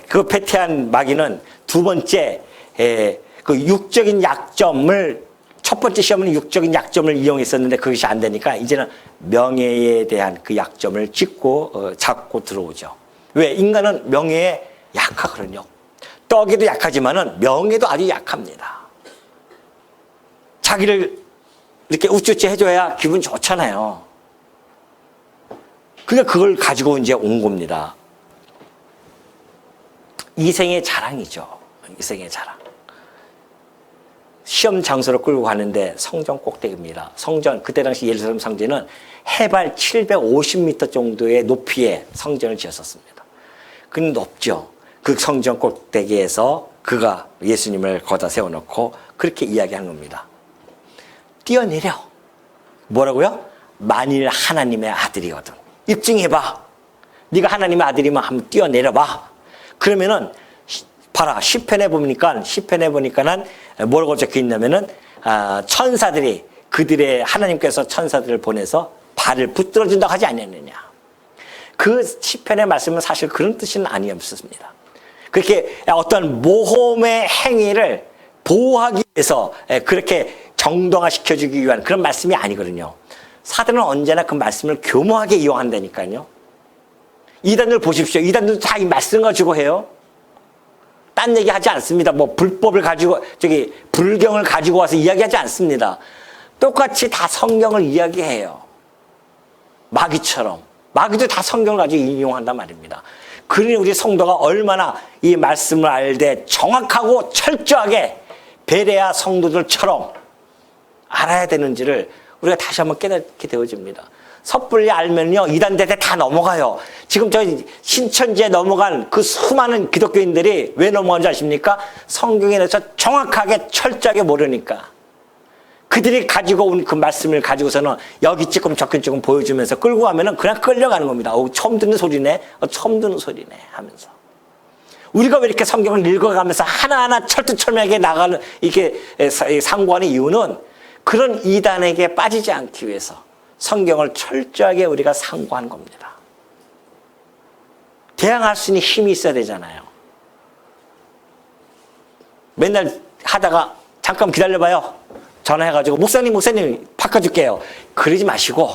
그 패퇴한 마귀는 두 번째 그 육적인 약점을 첫 번째 시험은 육적인 약점을 이용했었는데 그것이 안 되니까 이제는 명예에 대한 그 약점을 잡고 들어오죠. 왜? 인간은 명예에 약하거든요. 떡에도 약하지만은 명예도 아주 약합니다. 자기를 이렇게 우쭈쭈 해줘야 기분 좋잖아요. 그러니까 그걸 가지고 이제 온 겁니다. 이생의 자랑이죠. 이생의 자랑. 시험 장소로 끌고 가는데 성전 꼭대기입니다. 성전, 그때 당시 예루살렘 성전은 해발 750m 정도의 높이의 성전을 지었었습니다. 그는 높죠. 그 성전 꼭대기에서 그가 예수님을 거다 세워놓고 그렇게 이야기하는 겁니다. 뛰어내려. 뭐라고요? 만일 하나님의 아들이거든. 입증해봐. 네가 하나님의 아들이면 한번 뛰어내려봐. 그러면은 봐라 시편에 보니까는 뭐라고 적혀 있냐면은 천사들이 그들의 하나님께서 천사들을 보내서 발을 붙들어 준다고 하지 않았느냐. 그 시편의 말씀은 사실 그런 뜻은 아니었습니다. 그렇게 어떤 모험의 행위를 보호하기 위해서 그렇게 정당화시켜주기 위한 그런 말씀이 아니거든요. 사단은 언제나 그 말씀을 교묘하게 이용한다니까요. 이단들 보십시오. 이단들 다 이 말씀 가지고 해요. 딴 얘기 하지 않습니다. 뭐 불법을 가지고 불경을 가지고 와서 이야기하지 않습니다. 똑같이 다 성경을 이야기해요. 마귀처럼. 마귀도 다 성경을 가지고 인용한단 말입니다. 그러니 우리 성도가 얼마나 이 말씀을 알되 정확하고 철저하게 베레아 성도들처럼 알아야 되는지를 우리가 다시 한번 깨닫게 되어집니다. 섣불리 알면요 이단대대 다 넘어가요. 지금 저 신천지에 넘어간 그 수많은 기독교인들이 왜 넘어간 줄 아십니까? 성경에 대해서 정확하게 철저하게 모르니까. 그들이 가지고 온 그 말씀을 가지고서는 여기 조금 저기 조금 보여주면서 끌고 가면은 그냥 끌려가는 겁니다. 처음 듣는 소리네, 처음 듣는 소리네 하면서. 우리가 왜 이렇게 성경을 읽어가면서 하나하나 철두철미하게 나가는 이렇게 상고하는 이유는 그런 이단에게 빠지지 않기 위해서 성경을 철저하게 우리가 상고하는 겁니다. 대항할 수 있는 힘이 있어야 되잖아요. 맨날 하다가 잠깐 기다려봐요. 전화해가지고 목사님 바꿔줄게요. 그러지 마시고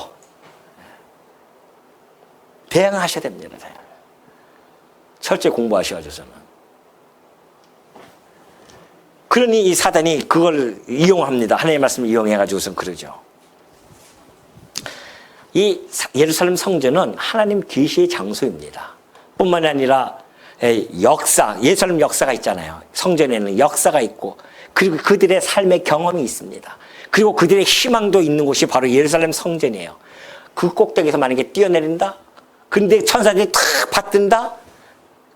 대항하셔야 됩니다. 철저히 공부하셔가지고서는. 그러니 이 사단이 그걸 이용합니다. 하나님의 말씀을 이용해가지고선 그러죠. 이 예루살렘 성전은 하나님 계시의 장소입니다. 뿐만 아니라 예루살렘 역사가 있잖아요. 성전에는 역사가 있고 그리고 그들의 삶의 경험이 있습니다. 그리고 그들의 희망도 있는 곳이 바로 예루살렘 성전이에요. 그 꼭대기에서 만약에 뛰어내린다? 근데 천사들이 탁 받든다?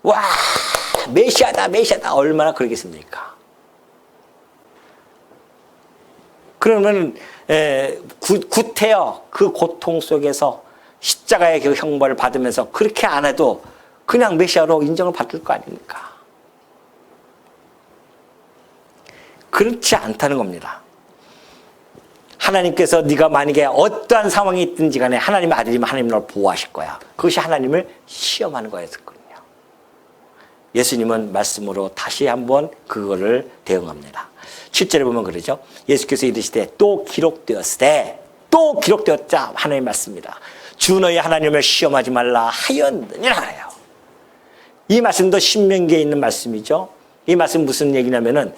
와 메시아다, 메시아다. 얼마나 그러겠습니까? 그러면 구태여 그 고통 속에서 십자가의 그 형벌을 받으면서 그렇게 안 해도 그냥 메시아로 인정을 받을 거 아닙니까? 그렇지 않다는 겁니다. 하나님께서 네가 만약에 어떠한 상황이 있든지 간에 하나님의 아들이면 하나님 너를 보호하실 거야. 그것이 하나님을 시험하는 거였거든요. 예수님은 말씀으로 다시 한번 그거를 대응합니다. 7절에 보면 그러죠. 예수께서 이르시되 또 기록되었으되 또 기록되었자 하나님 말씀입니다. 주 너희 하나님을 시험하지 말라 하였느니라 해요. 이 말씀도 신명기에 있는 말씀이죠. 이 말씀 무슨 얘기냐면은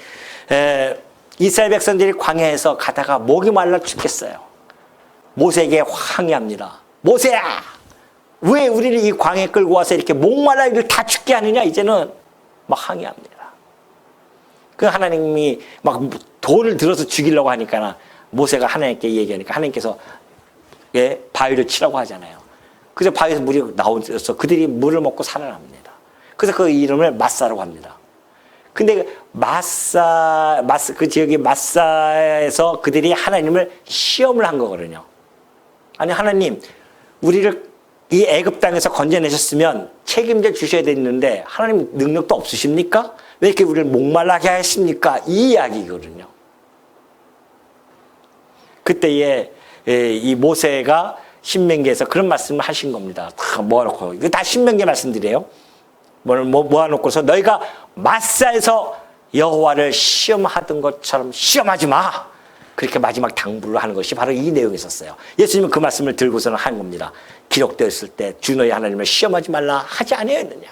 이스라엘 백성들이 광야에서 가다가 목이 말라 죽겠어요. 모세에게 항의합니다. 모세야, 왜 우리를 이 광야에 끌고 와서 이렇게 목말라 이를 다 죽게 하느냐? 이제는 막 항의합니다. 그 하나님이 막 돌을 들어서 죽이려고 하니까 모세가 하나님께 얘기하니까 하나님께서 바위를 치라고 하잖아요. 그래서 바위에서 물이 나오면서 그들이 물을 먹고 살아납니다. 그래서 그 이름을 마사라고 합니다. 근데 그 지역이 마사에서 그들이 하나님을 시험을 한 거거든요. 아니, 하나님, 우리를 이 애굽 땅에서 건져내셨으면 책임져 주셔야 되는데 하나님 능력도 없으십니까? 왜 이렇게 우리를 목말라게 하십니까? 이 이야기거든요. 그때에 이 모세가 신명기에서 그런 말씀을 하신 겁니다. 다 모아놓고, 이거 다 신명기 말씀들이에요. 모아놓고서 너희가 마사에서 여호와를 시험하던 것처럼 시험하지 마. 그렇게 마지막 당부를 하는 것이 바로 이 내용이 있었어요. 예수님은 그 말씀을 들고서는 한 겁니다. 기록되었을 때 주 너희 하나님을 시험하지 말라 하지 아니하였느냐.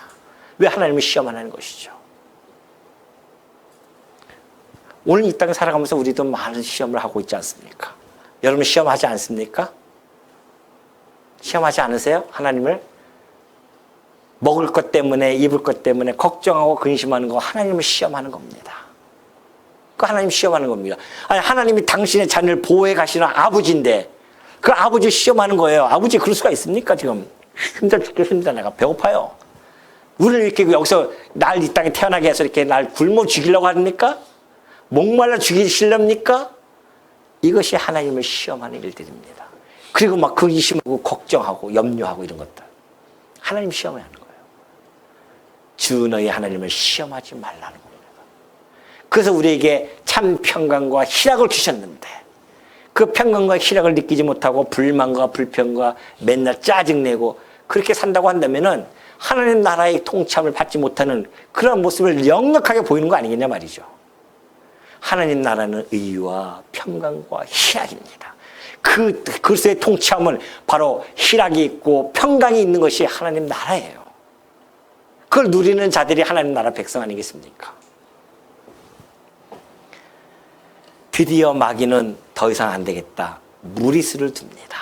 왜 하나님을 시험하는 것이죠. 오늘 이 땅에 살아가면서 우리도 많은 시험을 하고 있지 않습니까? 여러분 시험하지 않습니까? 시험하지 않으세요? 하나님을? 먹을 것 때문에, 입을 것 때문에 걱정하고 근심하는 거 하나님을 시험하는 겁니다. 그 하나님 시험하는 겁니다. 아니, 하나님이 당신의 자녀를 보호해 가시는 아버지인데 그 아버지 시험하는 거예요. 아버지 그럴 수가 있습니까? 지금 힘들어 죽겠습니다. 내가 배고파요. 우리를 이렇게 여기서 날 이 땅에 태어나게 해서 이렇게 날 굶어 죽이려고 합니까? 목말라 죽이시렵니까? 이것이 하나님을 시험하는 일들입니다. 그리고 막 그 의심하고 걱정하고 염려하고 이런 것들. 하나님 시험을 하는 거예요. 주 너희 하나님을 시험하지 말라는 겁니다. 그래서 우리에게 참 평강과 희락을 주셨는데 그 평강과 희락을 느끼지 못하고 불만과 불평과 맨날 짜증내고 그렇게 산다고 한다면은 하나님 나라의 통참을 받지 못하는 그런 모습을 역력하게 보이는 거 아니겠냐 말이죠. 하나님 나라는 의와 평강과 희락입니다. 그리스도의 통치함은 바로 희락이 있고 평강이 있는 것이 하나님 나라예요. 그걸 누리는 자들이 하나님 나라 백성 아니겠습니까? 드디어 마귀는 더 이상 안 되겠다. 무리수를 둡니다.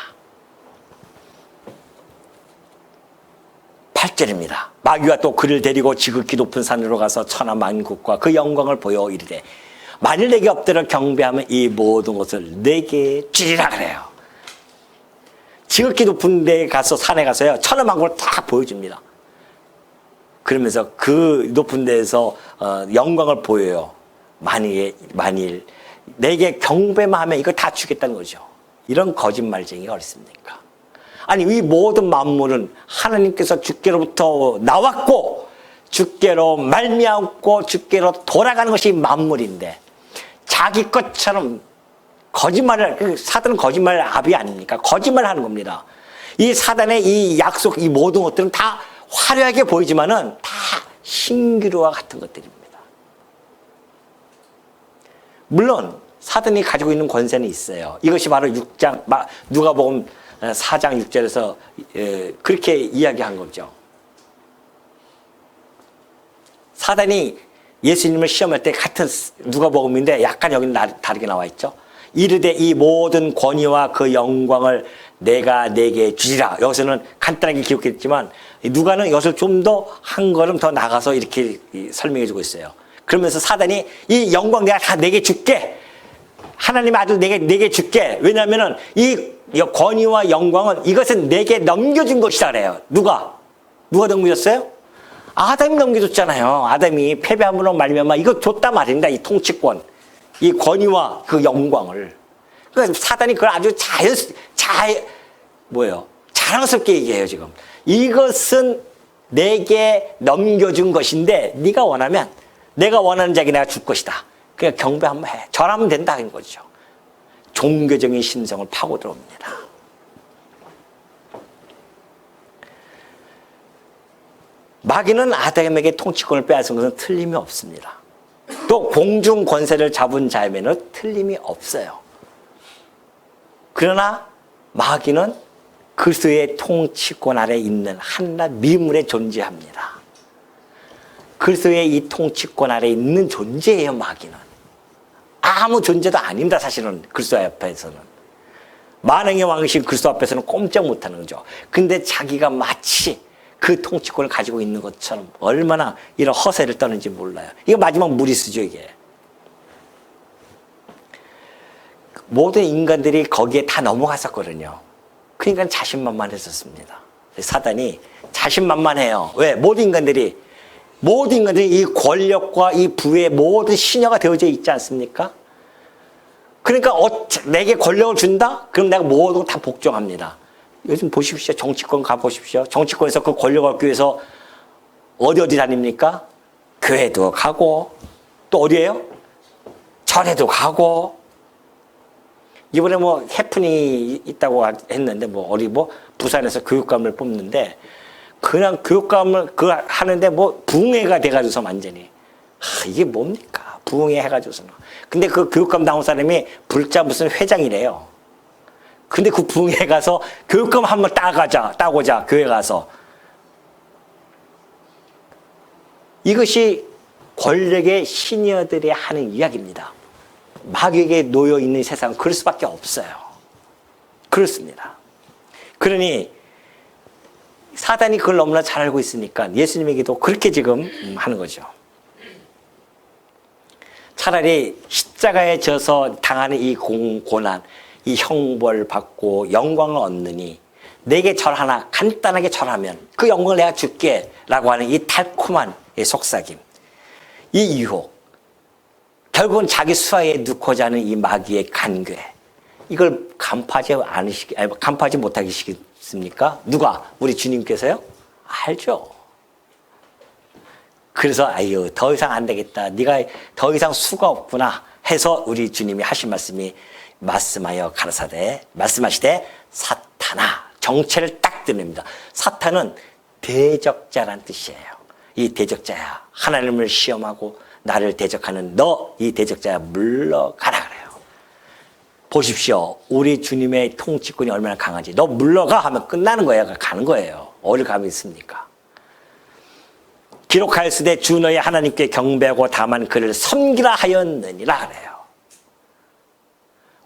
8절입니다. 마귀가 또 그를 데리고 지극히 높은 산으로 가서 천하 만국과 그 영광을 보여 이르되 만일 내게 엎드려 경배하면 이 모든 것을 내게 주리라 그래요. 지극히 높은 데 가서 산에 가서요. 천하 만국을 다 보여줍니다. 그러면서 그 높은 데에서 영광을 보여요. 만일 내게 경배만 하면 이거 다 주겠다는 거죠. 이런 거짓말쟁이가 어디 있습니까? 아니 이 모든 만물은 하나님께서 주께로부터 나왔고 주께로 말미암고 주께로 돌아가는 것이 만물인데 자기 것처럼 거짓말을, 사단은 거짓말 압이 아닙니까? 거짓말을 하는 겁니다. 이 사단의 이 약속, 이 모든 것들은 다 화려하게 보이지만은 다 신기루와 같은 것들입니다. 물론 사단이 가지고 있는 권세는 있어요. 이것이 바로 6장, 누가복음 4장 6절에서 그렇게 이야기한 거죠. 사단이 예수님을 시험할 때 같은 누가복음인데 약간 여기는 다르게 나와 있죠. 이르되 이 모든 권위와 그 영광을 내가 내게 주리라. 여기서는 간단하게 기록했지만 누가는 이것을 좀 더 한 걸음 더 나가서 이렇게 설명해 주고 있어요. 그러면서 사단이 이 영광 내가 다 내게 줄게. 하나님의 아들 내게 줄게. 왜냐하면은 이 권위와 영광은 이것은 내게 넘겨준 것이다 그래요. 누가 넘겨줬어요? 아담이 넘겨줬잖아요. 아담이 패배함으로 말미암아 이거 줬단 말입니다. 이 통치권, 이 권위와 그 영광을. 그러니까 사단이 그걸 아주 자랑스럽게 얘기해요, 지금. 이것은 내게 넘겨준 것인데 네가 원하면 내가 원하는 자에게 내가 줄 것이다. 그냥 경배 한번 해. 절하면 된다는 거죠. 종교적인 심성을 파고 들어옵니다. 마귀는 아담에게 통치권을 빼앗은 것은 틀림이 없습니다. 또 공중 권세를 잡은 자에게는 틀림이 없어요. 그러나 마귀는 그리스도의 통치권 아래 있는 한낱 미물에 존재합니다. 그리스도의 이 통치권 아래 있는 존재예요, 마귀는. 아무 존재도 아닙니다, 사실은. 그리스도 앞에서는. 만왕의 왕이신 그리스도 앞에서는 꼼짝 못하는 거죠. 근데 자기가 마치 그 통치권을 가지고 있는 것처럼 얼마나 이런 허세를 떠는지 몰라요. 이거 마지막 무리수죠, 이게. 모든 인간들이 거기에 다 넘어갔었거든요. 그러니까 자신만만했었습니다. 사단이 자신만만해요. 왜? 모든 인간들이 이 권력과 이 부의 모든 신여가 되어져 있지 않습니까? 그러니까 내게 권력을 준다? 그럼 내가 모든 걸 다 복종합니다. 요즘 보십시오. 정치권 가보십시오. 정치권에서 그 권력을 얻기 위해서 어디 다닙니까? 교회도 가고 또 어디예요? 절에도 가고. 이번에 뭐 해프닝이 있다고 했는데 부산에서 교육감을 뽑는데 그냥 교육감을 하는데 부흥회가 돼가지고서 완전히 이게 뭡니까? 부흥회 해가지고서는. 근데 그 교육감 나온 사람이 불자 무슨 회장이래요. 근데 그 부흥회 가서 교육감 한번 따고자 교회 가서. 이것이 권력의 시니어들이 하는 이야기입니다. 마귀에게 놓여 있는 세상은 그럴 수밖에 없어요. 그렇습니다. 그러니 사단이 그걸 너무나 잘 알고 있으니까 예수님에게도 그렇게 지금 하는 거죠. 차라리 십자가에 져서 당하는 이 고난, 이 형벌 받고 영광을 얻느니 내게 절하나 간단하게 절하면 그 영광을 내가 줄게 라고 하는 이 달콤한 속삭임, 이 유혹, 결국은 자기 수하에 넣고자 하는 이 마귀의 간괴, 이걸 간파하지 못하겠습니까? 누가? 우리 주님께서요? 알죠. 그래서 더 이상 안 되겠다. 네가 더 이상 수가 없구나 해서 우리 주님이 하신 말씀이 말씀하시되 사탄아, 정체를 딱 드립니다. 사탄은 대적자란 뜻이에요. 이 대적자야. 하나님을 시험하고 나를 대적하는 너, 이 대적자야, 물러가라 그래요. 보십시오. 우리 주님의 통치권이 얼마나 강한지. 너 물러가 하면 끝나는 거예요. 가는 거예요. 어딜 감이 있습니까? 기록하였으되 주 너의 하나님께 경배하고 다만 그를 섬기라 하였느니라 그래요.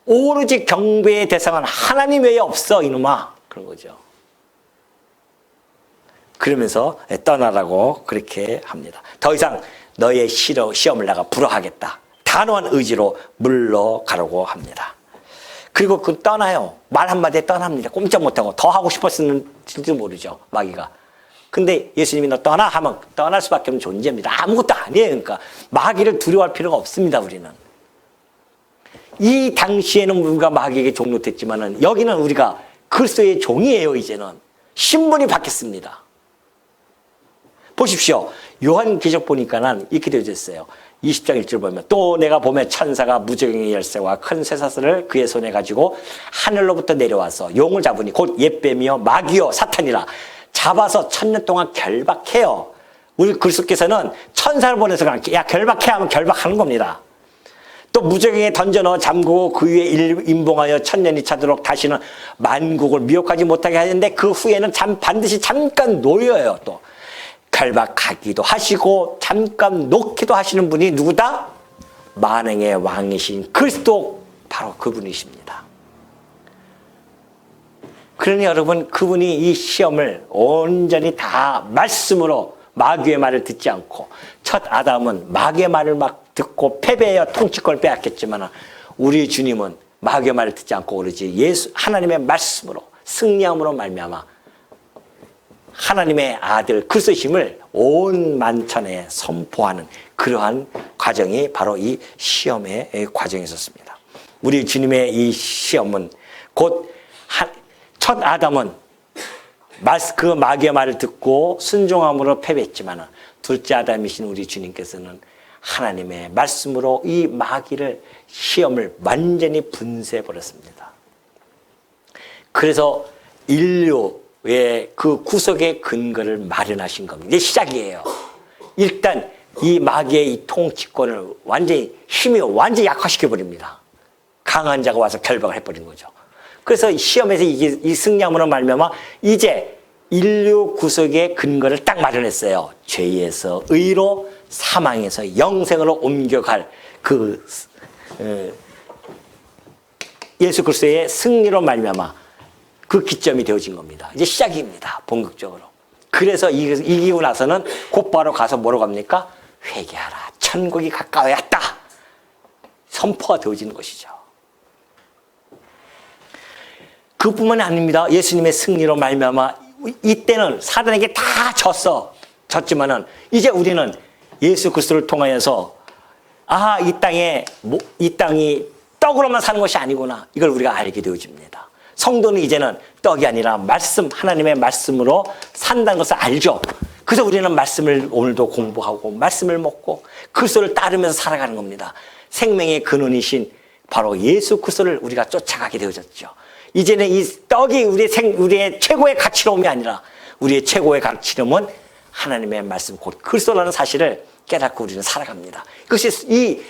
오로지 경배의 대상은 하나님 외에 없어 이놈아. 그런 거죠. 그러면서 떠나라고 그렇게 합니다. 더 이상 너의 시험을 내가 불허하겠다. 단호한 의지로 물러가라고 합니다. 그리고 떠나요. 말 한마디에 떠납니다. 꼼짝 못하고 더 하고 싶었을지도 모르죠. 마귀가. 근데 예수님이 너 떠나 하면 떠날 수밖에 없는 존재입니다. 아무것도 아니에요. 그러니까 마귀를 두려워할 필요가 없습니다. 우리는. 이 당시에는 우리가 마귀에게 종노됐지만은 여기는 우리가 그리스도의 종이에요. 이제는. 신분이 바뀌었습니다. 보십시오. 요한계시록 보니까는 이렇게 되어 있어요. 20장 1절 보면 또 내가 보면 천사가 무저갱의 열쇠와 큰 쇠사슬을 그의 손에 가지고 하늘로부터 내려와서 용을 잡으니 곧 옛뱀이요 마귀요 사탄이라 잡아서 1000년 동안 결박해요. 우리 그리스도께서는 천사를 보내서 야 결박해 하면 결박하는 겁니다. 또 무저갱에 던져 넣어 잠그고 그 위에 임봉하여 1000년이 차도록 다시는 만국을 미혹하지 못하게 하는데 그 후에는 반드시 잠깐 놓여요. 또 결박하기도 하시고 잠깐 놓기도 하시는 분이 누구다? 만왕의 왕이신 그리스도, 바로 그분이십니다. 그러니 여러분, 그분이 이 시험을 온전히 다 말씀으로, 마귀의 말을 듣지 않고, 첫 아담은 마귀의 말을 막 듣고 패배하여 통치권을 빼앗겼지만 우리 주님은 마귀의 말을 듣지 않고 오로지 예수 하나님의 말씀으로 승리함으로 말미암아 하나님의 아들 그리스도심을 온 만천에 선포하는 그러한 과정이 바로 이 시험의 과정이었습니다. 우리 주님의 이 시험은 곧 첫 아담은 그 마귀의 말을 듣고 순종함으로 패배했지만 둘째 아담이신 우리 주님께서는 하나님의 말씀으로 이 마귀를 시험을 완전히 분쇄해버렸습니다. 그래서 인류의 그 구속의 근거를 마련하신 겁니다. 이게 시작이에요. 일단 이 마귀의 이 통치권을 완전히 완전히 약화시켜버립니다. 강한 자가 와서 결박을 해버린 거죠. 그래서 시험에서 이 승리함으로 말미암아 이제 인류 구속의 근거를 딱 마련했어요. 죄에서 의로, 사망에서 영생으로 옮겨갈 그 예수 그리스도의 승리로 말미암아 그 기점이 되어진 겁니다. 이제 시작입니다. 본격적으로. 그래서 이기고 나서는 곧바로 가서 뭐라고 합니까? 회개하라. 천국이 가까이 왔다. 선포가 되어지는 것이죠. 그뿐만이 아닙니다. 예수님의 승리로 말미암아 이때는 사단에게 다 졌지만은 이제 우리는 예수 그리스도를 통하여서 이 땅이 떡으로만 사는 것이 아니구나. 이걸 우리가 알게 되어집니다. 성도는 이제는 떡이 아니라 하나님의 말씀으로 산다는 것을 알죠. 그래서 우리는 말씀을 오늘도 공부하고 말씀을 먹고 그리스도를 따르면서 살아가는 겁니다. 생명의 근원이신 바로 예수 그리스도를 우리가 쫓아가게 되어졌죠. 이제는 이 떡이 우리의 최고의 가치로움이 아니라 우리의 최고의 가치로움은 하나님의 말씀 곧 그리스도라는 사실을 깨닫고 우리는 살아갑니다. 그것이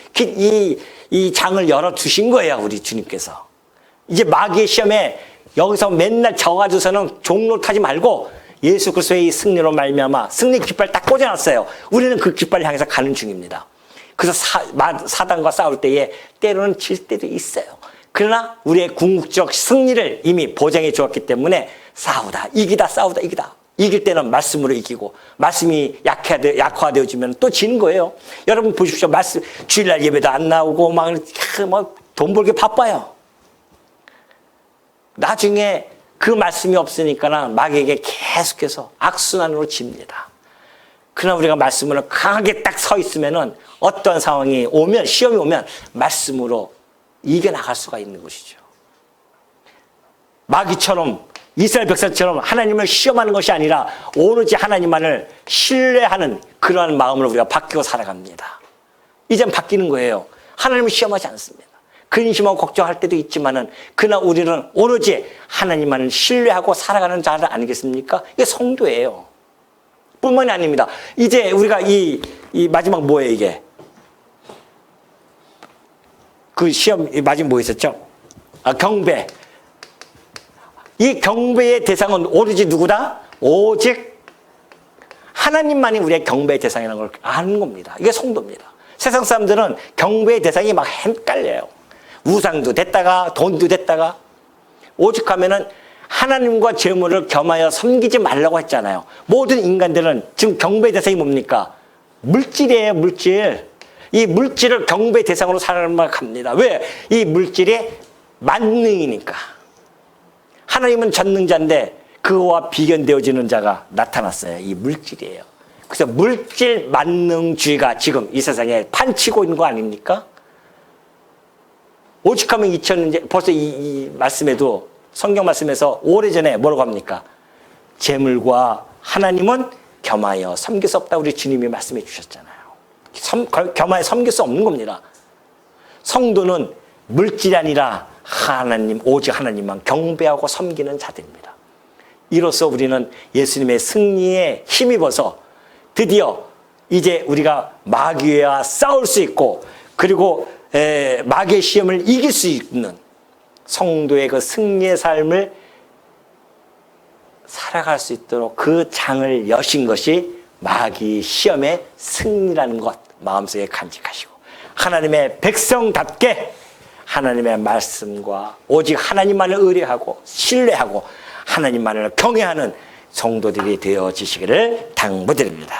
이 장을 열어주신 거예요. 우리 주님께서. 이제 마귀의 시험에 여기서 맨날 져가지고서는 종로 타지 말고 예수 그리스도의 이 승리로 말미암아 승리 깃발 딱 꽂아놨어요. 우리는 그 깃발을 향해서 가는 중입니다. 그래서 사단과 싸울 때에 때로는 질 때도 있어요. 그러나 우리의 궁극적 승리를 이미 보장해 주었기 때문에 싸우다 이길 때는 말씀으로 이기고 말씀이 약화되어지면 또 지는 거예요. 여러분 보십시오. 주일날 예배도 안 나오고 돈 벌기 바빠요. 나중에 그 말씀이 없으니까 마귀에게 계속해서 악순환으로 집니다. 그러나 우리가 말씀으로 강하게 딱 서 있으면은 어떤 상황이 오면 시험이 오면 말씀으로 이겨나갈 수가 있는 것이죠. 마귀처럼 이스라엘 백성처럼 하나님을 시험하는 것이 아니라 오로지 하나님만을 신뢰하는 그러한 마음으로 우리가 바뀌고 살아갑니다. 이젠 바뀌는 거예요. 하나님을 시험하지 않습니다. 근심하고 걱정할 때도 있지만은 그러나 우리는 오로지 하나님만을 신뢰하고 살아가는 자들 아니겠습니까? 이게 성도예요. 뿐만이 아닙니다. 이제 우리가 이 마지막 뭐예요 이게? 그 시험 마지막 뭐 있었죠? 경배. 이 경배의 대상은 오로지 누구다? 오직 하나님만이 우리의 경배의 대상이라는 걸 아는 겁니다. 이게 성도입니다. 세상 사람들은 경배의 대상이 막 헷갈려요. 우상도 됐다가 돈도 됐다가 오직 하면은 하나님과 재물을 겸하여 섬기지 말라고 했잖아요. 모든 인간들은 지금 경배의 대상이 뭡니까? 물질이에요, 물질. 이 물질을 경배의 대상으로 살아갑니다. 왜? 이 물질이 만능이니까. 하나님은 전능자인데 그와 비견되어지는 자가 나타났어요. 이 물질이에요. 그래서 물질 만능주의가 지금 이 세상에 판치고 있는 거 아닙니까? 오직하면 2000년 벌써 이 말씀에도 성경 말씀에서 오래전에 뭐라고 합니까? 재물과 하나님은 겸하여 섬길 수 없다 우리 주님이 말씀해 주셨잖아요. 겸하여 섬길 수 없는 겁니다. 성도는 물질이 아니라 오직 하나님만 경배하고 섬기는 자들입니다. 이로써 우리는 예수님의 승리에 힘입어서 드디어 이제 우리가 마귀와 싸울 수 있고 그리고 마귀의 시험을 이길 수 있는 성도의 그 승리의 삶을 살아갈 수 있도록 그 장을 여신 것이 마귀 시험의 승리라는 것 마음속에 간직하시고 하나님의 백성답게 하나님의 말씀과 오직 하나님만을 의뢰하고 신뢰하고 하나님만을 경외하는 성도들이 되어지시기를 당부드립니다.